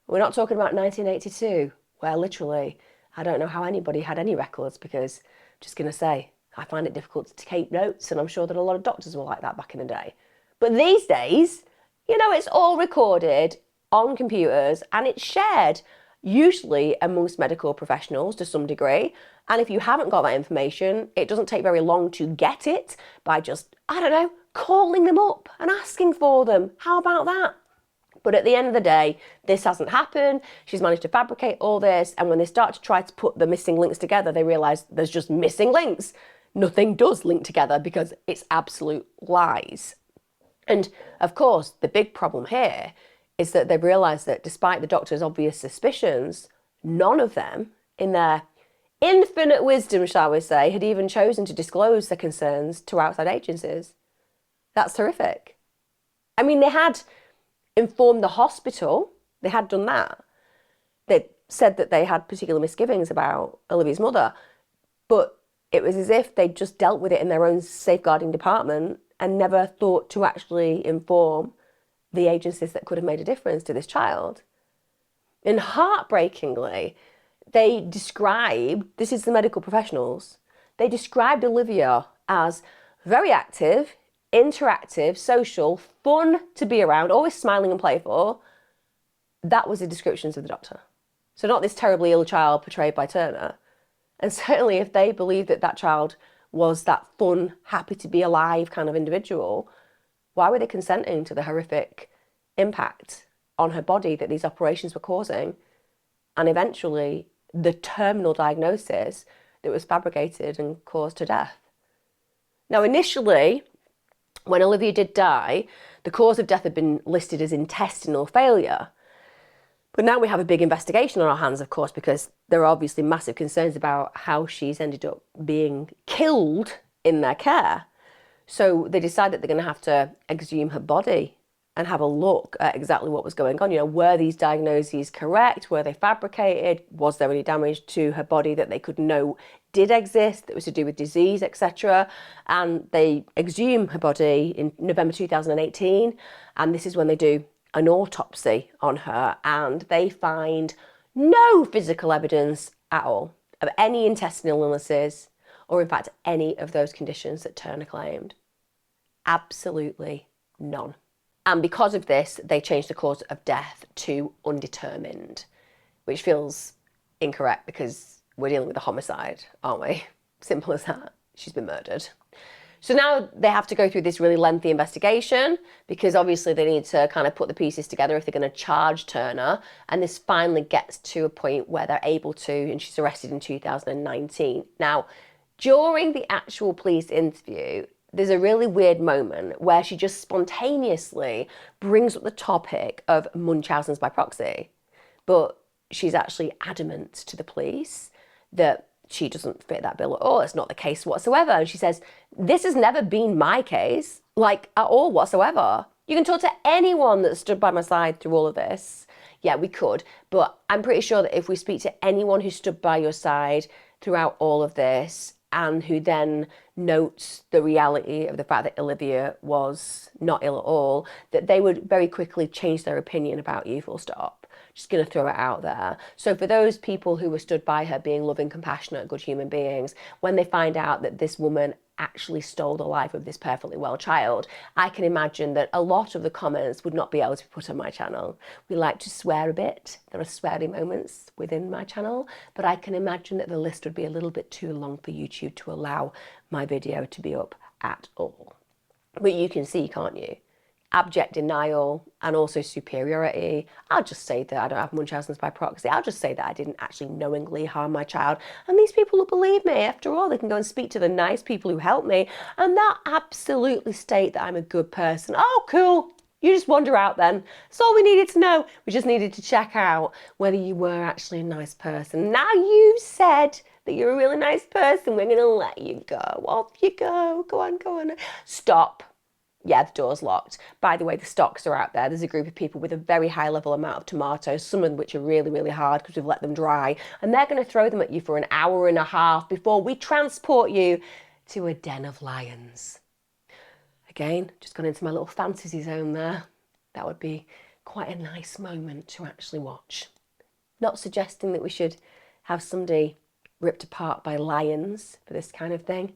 We're not talking about 1982, where literally, I don't know how anybody had any records, because I'm just going to say, I find it difficult to keep notes, and I'm sure that a lot of doctors were like that back in the day. But these days, you know, it's all recorded on computers and it's shared, usually amongst medical professionals to some degree. And if you haven't got that information, it doesn't take very long to get it by just, I don't know, calling them up and asking for them. How about that? But at the end of the day, this hasn't happened. She's managed to fabricate all this. And when they start to try to put the missing links together, they realise there's just missing links. Nothing does link together because it's absolute lies. And of course, the big problem here is that they've realised that despite the doctor's obvious suspicions, none of them, in their infinite wisdom, shall we say, had even chosen to disclose their concerns to outside agencies. That's horrific. I mean, they had informed the hospital, they had done that. They said that they had particular misgivings about Olivia's mother, but it was as if they'd just dealt with it in their own safeguarding department and never thought to actually inform the agencies that could have made a difference to this child. And heartbreakingly, they described, this is the medical professionals, they described Olivia as very active, interactive, social, fun to be around, always smiling and playful. That was the descriptions of the doctor. So not this terribly ill child portrayed by Turner. And certainly if they believed that that child was that fun, happy to be alive kind of individual, why were they consenting to the horrific impact on her body that these operations were causing? And eventually the terminal diagnosis that was fabricated and caused her death. Now, initially, when Olivia did die, the cause of death had been listed as intestinal failure. But now we have a big investigation on our hands, of course, because there are obviously massive concerns about how she's ended up being killed in their care. So they decide that they're going to have to exhume her body and have a look at exactly what was going on. You know, were these diagnoses correct? Were they fabricated? Was there any damage to her body that they could know did exist that was to do with disease, etc.? And they exhume her body in November 2018, and this is when they do an autopsy on her, and they find no physical evidence at all of any intestinal illnesses or in fact any of those conditions that Turner claimed. Absolutely none. And because of this, they changed the cause of death to undetermined, which feels incorrect because we're dealing with a homicide, aren't we? Simple as that. She's been murdered. So now they have to go through this really lengthy investigation because obviously they need to kind of put the pieces together if they're going to charge Turner. And this finally gets to a point where they're able to, and she's arrested in 2019. Now, during the actual police interview, there's a really weird moment where she just spontaneously brings up the topic of Munchausen's by proxy. But she's actually adamant to the police that she doesn't fit that bill at all. It's not the case whatsoever. And she says, this has never been my case, like at all whatsoever. You can talk to anyone that stood by my side through all of this. Yeah, we could, but I'm pretty sure that if we speak to anyone who stood by your side throughout all of this and who then notes the reality of the fact that Olivia was not ill at all, that they would very quickly change their opinion about you, full stop. Just going to throw it out there. So for those people who were stood by her being loving, compassionate, good human beings, when they find out that this woman actually stole the life of this perfectly well child, I can imagine that a lot of the comments would not be able to be put on my channel. We like to swear a bit. There are sweary moments within my channel, but I can imagine that the list would be a little bit too long for YouTube to allow my video to be up at all. But you can see, can't you? Abject denial and also superiority. I'll just say that I don't have Munchausen's by proxy. I'll just say that I didn't actually knowingly harm my child. And these people will believe me. After all, they can go and speak to the nice people who helped me. And that absolutely state that I'm a good person. Oh, cool. You just wander out then. That's all we needed to know. We just needed to check out whether you were actually a nice person. Now you've said that you're a really nice person, we're going to let you go. Off you go. Go on, go on. Stop. Yeah, the door's locked. By the way, the stocks are out there. There's a group of people with a very high level amount of tomatoes, some of which are really, really hard because we've let them dry. And they're going to throw them at you for an hour and a half before we transport you to a den of lions. Again, just gone into my little fantasy zone there. That would be quite a nice moment to actually watch. Not suggesting that we should have somebody ripped apart by lions for this kind of thing,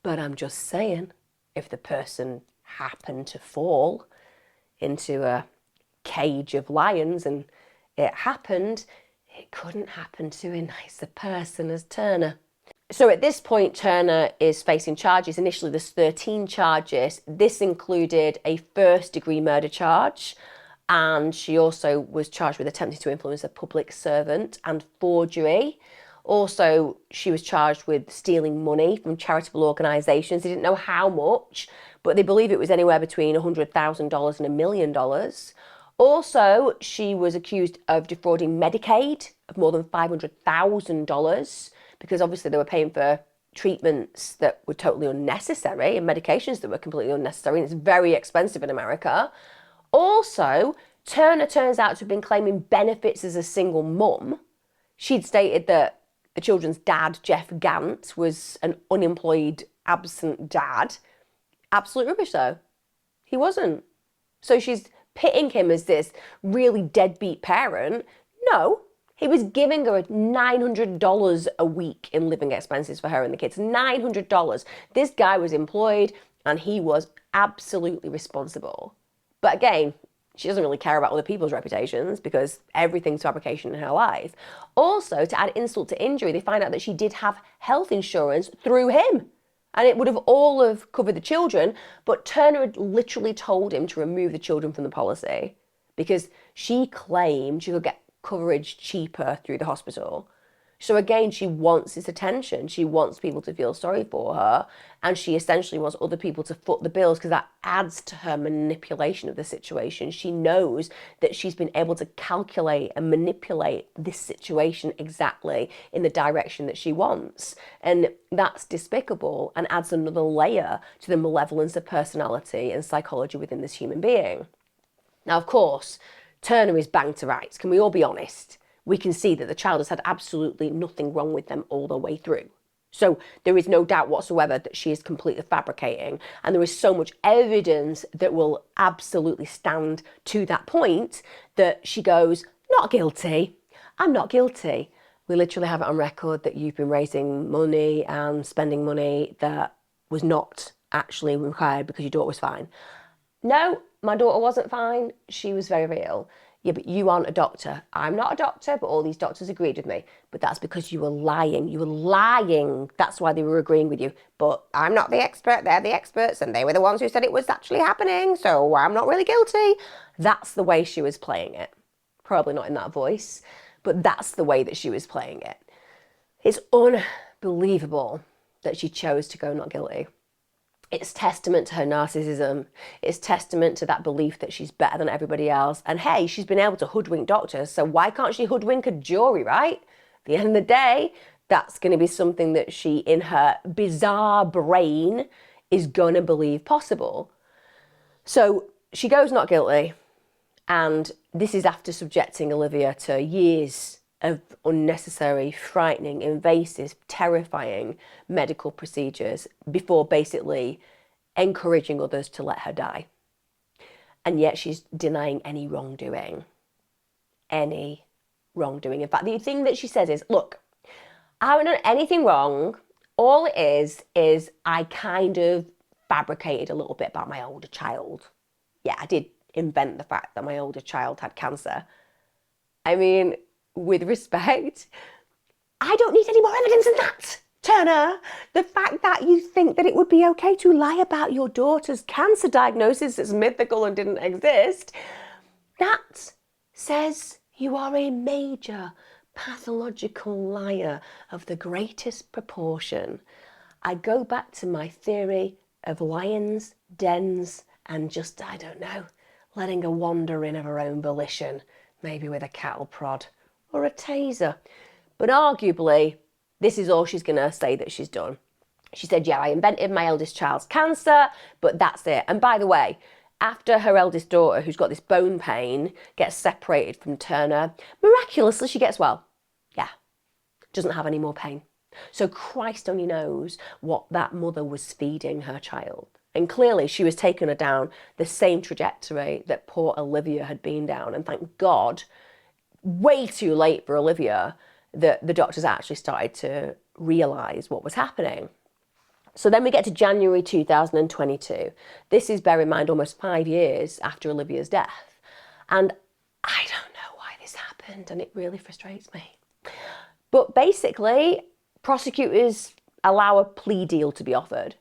but I'm just saying, if the person happened to fall into a cage of lions and it happened, it couldn't happen to a nicer person as Turner. So at this point, Turner is facing charges. Initially, there's 13 charges. This included a first-degree murder charge, and she also was charged with attempting to influence a public servant and forgery. Also, she was charged with stealing money from charitable organisations. They didn't know how much, but they believe it was anywhere between $100,000 and $1 million. Also, she was accused of defrauding Medicaid of more than $500,000 because obviously they were paying for treatments that were totally unnecessary and medications that were completely unnecessary, and it's very expensive in America. Also, Turner turns out to have been claiming benefits as a single mum. She'd stated that the children's dad, Jeff Gant, was an unemployed, absent dad. Absolute rubbish, though. He wasn't. So she's pitting him as this really deadbeat parent. No, he was giving her $900 a week in living expenses for her and the kids. $900. This guy was employed and he was absolutely responsible. But again, she doesn't really care about other people's reputations because everything's fabrication in her life. Also, to add insult to injury, they find out that she did have health insurance through him. And it would have all have covered the children, but Turner had literally told him to remove the children from the policy because she claimed she could get coverage cheaper through the hospital. So again, she wants this attention. She wants people to feel sorry for her. And she essentially wants other people to foot the bills because that adds to her manipulation of the situation. She knows that she's been able to calculate and manipulate this situation exactly in the direction that she wants. And that's despicable and adds another layer to the malevolence of personality and psychology within this human being. Now, of course, Turner is bang to rights. Can we all be honest? We can see that the child has had absolutely nothing wrong with them all the way through. So there is no doubt whatsoever that she is completely fabricating. And there is so much evidence that will absolutely stand to that point that she goes, not guilty. I'm not guilty. We literally have it on record that you've been raising money and spending money that was not actually required because your daughter was fine. No, my daughter wasn't fine. She was very, very ill. Yeah, but you aren't a doctor. I'm not a doctor, but all these doctors agreed with me. But that's because you were lying. You were lying. That's why they were agreeing with you. But I'm not the expert. They're the experts, and they were the ones who said it was actually happening, so I'm not really guilty. That's the way she was playing it. Probably not in that voice, but that's the way that she was playing it. It's unbelievable that she chose to go not guilty. It's testament to her narcissism. It's testament to that belief that she's better than everybody else. And hey, she's been able to hoodwink doctors, so why can't she hoodwink a jury, right? At the end of the day, that's going to be something that she, in her bizarre brain, is going to believe possible. So she goes not guilty. And this is after subjecting Olivia to years of unnecessary, frightening, invasive, terrifying medical procedures before basically encouraging others to let her die. And yet she's denying any wrongdoing. Any wrongdoing. In fact, the thing that she says is, look, I haven't done anything wrong. All it is I kind of fabricated a little bit about my older child. Yeah, I did invent the fact that my older child had cancer. I mean, with respect, I don't need any more evidence than that, Turner. The fact that you think that it would be okay to lie about your daughter's cancer diagnosis that's mythical and didn't exist, that says you are a major pathological liar of the greatest proportion. I go back to my theory of lions, dens, and just, I don't know, letting her wander in of her own volition, maybe with a cattle prod or a taser. But arguably, this is all she's going to say that she's done. She said, yeah, I invented my eldest child's cancer, but that's it. And by the way, after her eldest daughter, who's got this bone pain, gets separated from Turner, miraculously she gets well. Yeah, doesn't have any more pain. So Christ only knows what that mother was feeding her child. And clearly she was taking her down the same trajectory that poor Olivia had been down. And thank God, way too late for Olivia, that the doctors actually started to realise what was happening. So then we get to January 2022. This is, bear in mind, almost 5 years after Olivia's death. And I don't know why this happened, and it really frustrates me. But basically, prosecutors allow a plea deal to be offered.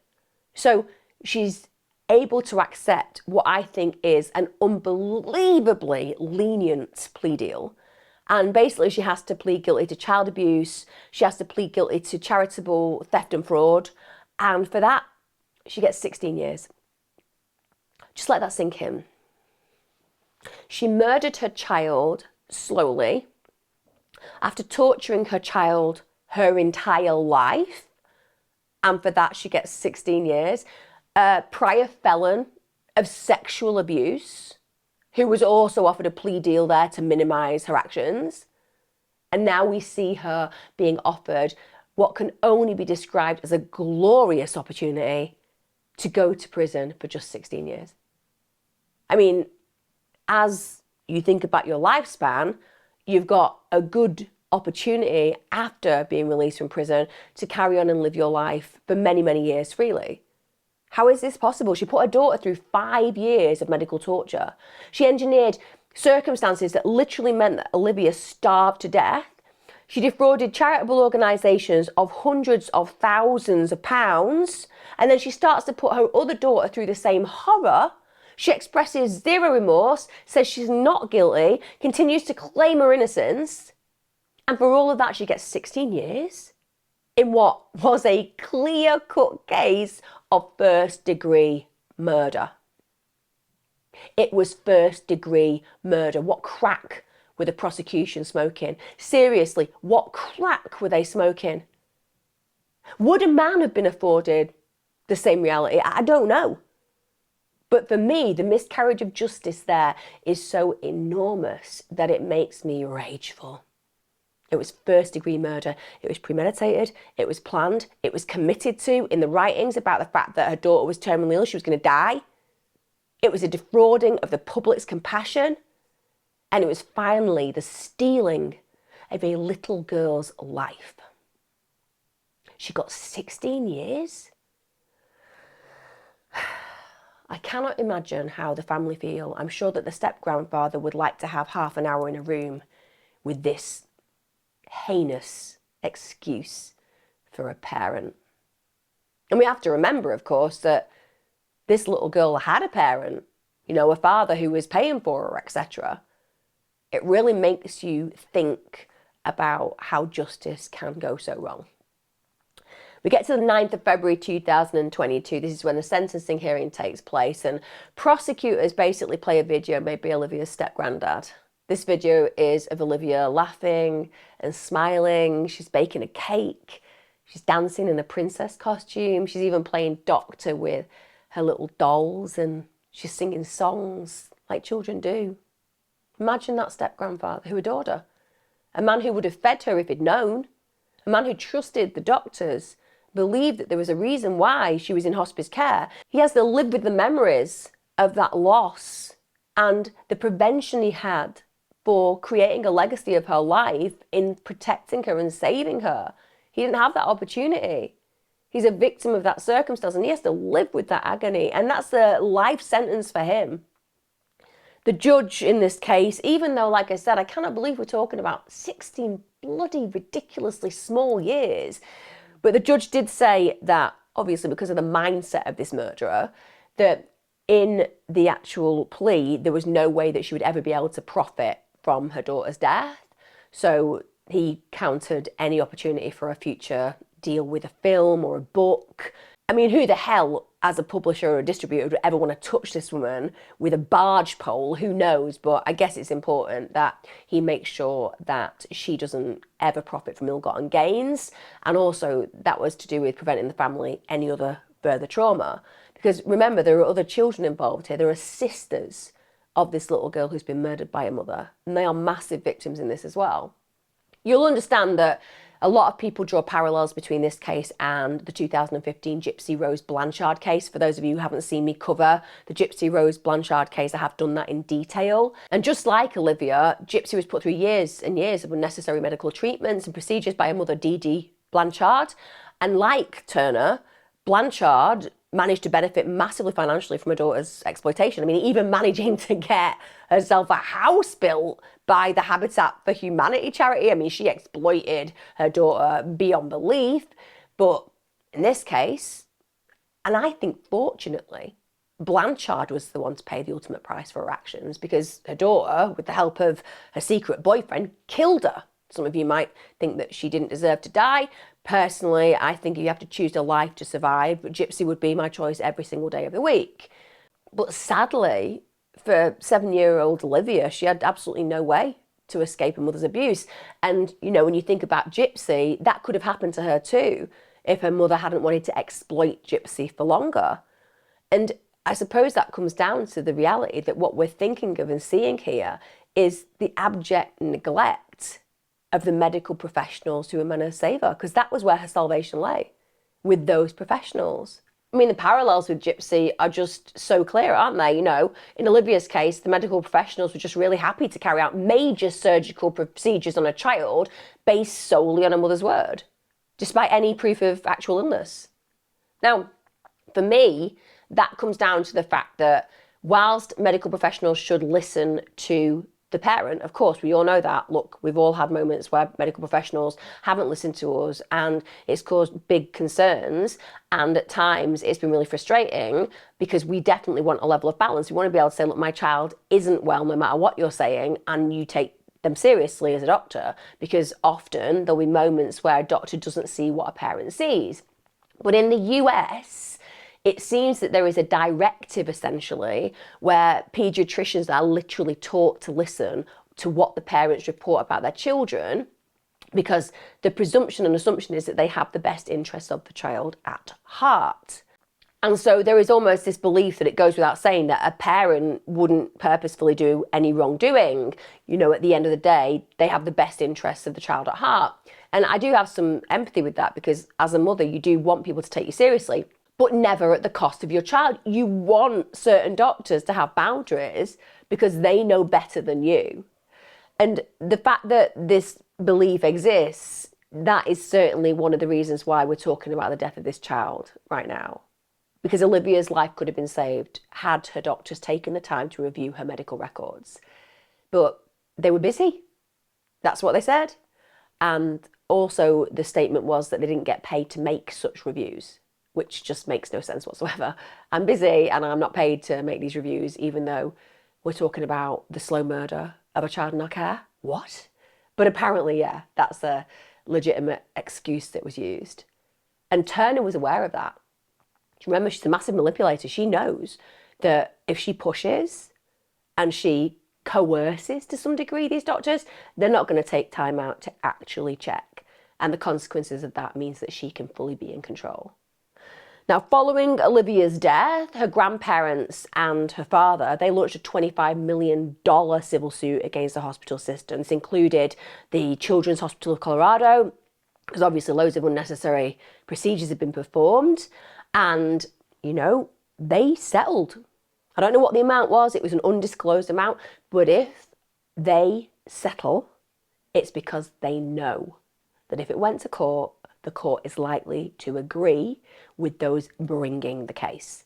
So she's able to accept what I think is an unbelievably lenient plea deal. And basically she has to plead guilty to child abuse, she has to plead guilty to charitable theft and fraud, and for that, she gets 16 years. Just let that sink in. She murdered her child slowly after torturing her child her entire life, and for that she gets 16 years. A prior felon of sexual abuse, who was also offered a plea deal there to minimise her actions. And now we see her being offered what can only be described as a glorious opportunity to go to prison for just 16 years. I mean, as you think about your lifespan, you've got a good opportunity after being released from prison to carry on and live your life for many, many years freely. How is this possible? She put her daughter through 5 years of medical torture. She engineered circumstances that literally meant that Olivia starved to death. She defrauded charitable organisations of hundreds of thousands of pounds. And then she starts to put her other daughter through the same horror. She expresses zero remorse, says she's not guilty, continues to claim her innocence. And for all of that, she gets 16 years in what was a clear-cut case of first-degree murder. It was first-degree murder. What crack were the prosecution smoking? Seriously, what crack were they smoking? Would a man have been afforded the same reality? I don't know. But for me, the miscarriage of justice there is so enormous that it makes me rageful. It was first-degree murder. It was premeditated. It was planned. It was committed to in the writings about the fact that her daughter was terminally ill. She was going to die. It was a defrauding of the public's compassion. And it was finally the stealing of a little girl's life. She got 16 years. I cannot imagine how the family feel. I'm sure that the step-grandfather would like to have half an hour in a room with this heinous excuse for a parent. And we have to remember, of course, that this little girl had a parent, you know, a father who was paying for her, etc. It really makes you think about how justice can go so wrong. We get to the 9th of February 2022. This is when the sentencing hearing takes place, and prosecutors basically play a video made by Olivia's step-granddad. This video is of Olivia laughing and smiling. She's baking a cake. She's dancing in a princess costume. She's even playing doctor with her little dolls, and she's singing songs like children do. Imagine that step-grandfather who adored her. A man who would have fed her if he'd known. A man who trusted the doctors, believed that there was a reason why she was in hospice care. He has to live with the memories of that loss and the prevention he had for creating a legacy of her life in protecting her and saving her. He didn't have that opportunity. He's a victim of that circumstance and he has to live with that agony, and that's a life sentence for him. The judge in this case, even though, like I said, I cannot believe we're talking about 16 bloody ridiculously small years, but the judge did say that, obviously because of the mindset of this murderer, that in the actual plea, there was no way that she would ever be able to profit from her daughter's death. So he countered any opportunity for a future deal with a film or a book. I mean, who the hell, as a publisher or a distributor, would ever want to touch this woman with a barge pole? Who knows? But I guess it's important that he makes sure that she doesn't ever profit from ill-gotten gains. And also that was to do with preventing the family any other further trauma. Because remember, there are other children involved here. There are sisters of this little girl who's been murdered by her mother. And they are massive victims in this as well. You'll understand that a lot of people draw parallels between this case and the 2015 Gypsy Rose Blanchard case. For those of you who haven't seen me cover the Gypsy Rose Blanchard case, I have done that in detail. And just like Olivia, Gypsy was put through years and years of unnecessary medical treatments and procedures by her mother, Dee Dee Blanchard. And like Turner, Blanchard managed to benefit massively financially from her daughter's exploitation. I mean, even managing to get herself a house built by the Habitat for Humanity charity. I mean, she exploited her daughter beyond belief. But in this case, and I think fortunately, Blanchard was the one to pay the ultimate price for her actions, because her daughter, with the help of her secret boyfriend, killed her. Some of you might think that she didn't deserve to die. Personally, I think you have to choose a life to survive, but Gypsy would be my choice every single day of the week. But sadly, for 7-year-old Olivia, she had absolutely no way to escape her mother's abuse. And, you know, when you think about Gypsy, that could have happened to her too, if her mother hadn't wanted to exploit Gypsy for longer. And I suppose that comes down to the reality that what we're thinking of and seeing here is the abject neglect of the medical professionals who were meant to save her, because that was where her salvation lay, with those professionals. I mean, the parallels with Gypsy are just so clear, aren't they? You know, in Olivia's case, the medical professionals were just really happy to carry out major surgical procedures on a child based solely on a mother's word, despite any proof of actual illness. Now, for me, that comes down to the fact that whilst medical professionals should listen to the parent, of course, we all know that. Look, we've all had moments where medical professionals haven't listened to us and it's caused big concerns, and at times it's been really frustrating because we definitely want a level of balance. We want to be able to say, look, my child isn't well no matter what you're saying, and you take them seriously as a doctor, because often there'll be moments where a doctor doesn't see what a parent sees. But in the US, it seems that there is a directive essentially where paediatricians are literally taught to listen to what the parents report about their children, because the presumption and assumption is that they have the best interests of the child at heart. And so there is almost this belief that it goes without saying that a parent wouldn't purposefully do any wrongdoing. You know, at the end of the day, they have the best interests of the child at heart. And I do have some empathy with that, because as a mother, you do want people to take you seriously, but never at the cost of your child. You want certain doctors to have boundaries because they know better than you. And the fact that this belief exists, that is certainly one of the reasons why we're talking about the death of this child right now. Because Olivia's life could have been saved had her doctors taken the time to review her medical records. But they were busy. That's what they said. And also the statement was that they didn't get paid to make such reviews, which just makes no sense whatsoever. I'm busy and I'm not paid to make these reviews, even though we're talking about the slow murder of a child in our care. What? But apparently, yeah, that's a legitimate excuse that was used. And Turner was aware of that. Remember, she's a massive manipulator. She knows that if she pushes and she coerces to some degree these doctors, they're not going to take time out to actually check. And the consequences of that means that she can fully be in control. Now, following Olivia's death, her grandparents and her father, they launched a $25 million civil suit against the hospital system. This included the Children's Hospital of Colorado, because obviously loads of unnecessary procedures had been performed. And, you know, they settled. I don't know what the amount was. It was an undisclosed amount. But if they settle, it's because they know that if it went to court, the court is likely to agree with those bringing the case.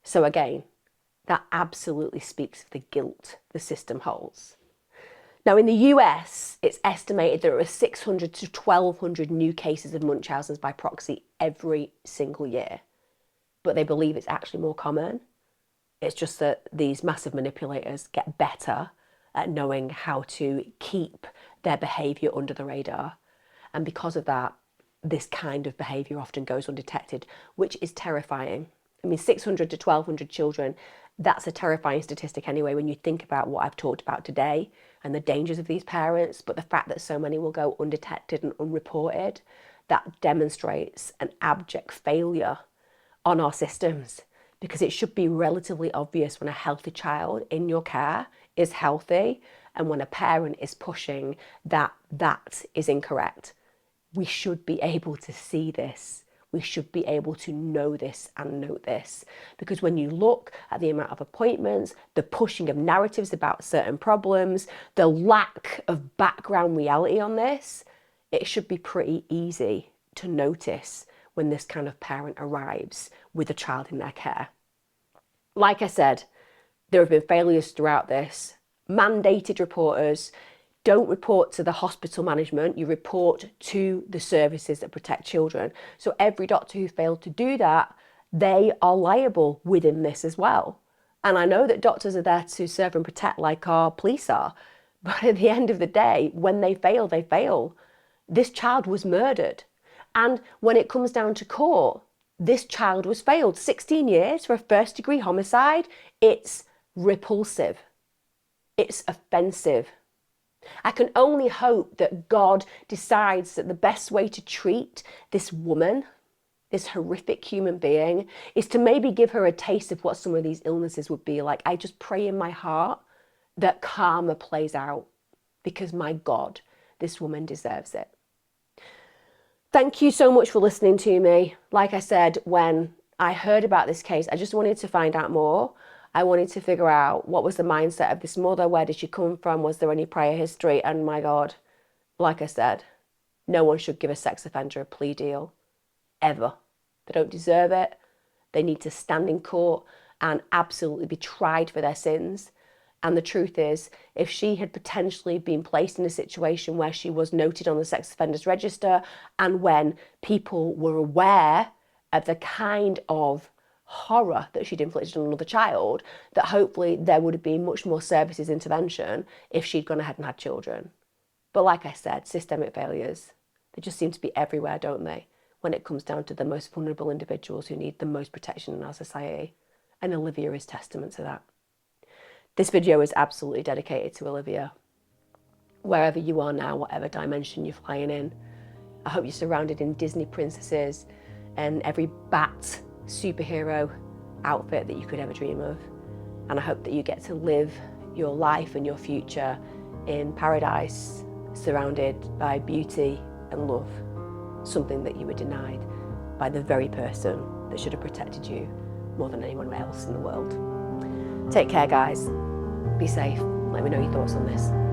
So again, that absolutely speaks of the guilt the system holds. Now, in the US, it's estimated there are 600 to 1,200 new cases of Munchausen's by proxy every single year. But they believe it's actually more common. It's just that these massive manipulators get better at knowing how to keep their behaviour under the radar. And because of that, this kind of behaviour often goes undetected, which is terrifying. I mean, 600 to 1,200 children, that's a terrifying statistic anyway when you think about what I've talked about today and the dangers of these parents. But the fact that so many will go undetected and unreported, that demonstrates an abject failure on our systems, because it should be relatively obvious when a healthy child in your care is healthy and when a parent is pushing that is incorrect. We should be able to see this. We should be able to know this and note this, because when you look at the amount of appointments, the pushing of narratives about certain problems, the lack of background reality on this, it should be pretty easy to notice when this kind of parent arrives with a child in their care. Like I said, there have been failures throughout this. Mandated reporters don't report to the hospital management, you report to the services that protect children. So every doctor who failed to do that, they are liable within this as well. And I know that doctors are there to serve and protect like our police are, but at the end of the day, when they fail, they fail. This child was murdered. And when it comes down to court, this child was failed. 16 years for a first-degree homicide. It's repulsive. It's offensive. I can only hope that God decides that the best way to treat this woman, this horrific human being, is to maybe give her a taste of what some of these illnesses would be like. I just pray in my heart that karma plays out, because my God, this woman deserves it. Thank you so much for listening to me. Like I said, when I heard about this case, I just wanted to find out more. I wanted to figure out what was the mindset of this mother, where did she come from, was there any prior history, and my God, like I said, no one should give a sex offender a plea deal, ever. They don't deserve it. They need to stand in court and absolutely be tried for their sins. And the truth is, if she had potentially been placed in a situation where she was noted on the sex offenders register, and when people were aware of the kind of horror that she'd inflicted on another child, that hopefully there would have been much more services intervention if she'd gone ahead and had children. But like I said, systemic failures, they just seem to be everywhere, don't they, when it comes down to the most vulnerable individuals who need the most protection in our society. And Olivia is testament to that. This video is absolutely dedicated to Olivia. Wherever you are now, whatever dimension you're flying in, I hope you're surrounded in Disney princesses and every bat superhero outfit that you could ever dream of. And I hope that you get to live your life and your future in paradise, surrounded by beauty and love, something that you were denied by the very person that should have protected you more than anyone else in the world. Take care, guys. Be safe. Let me know your thoughts on this.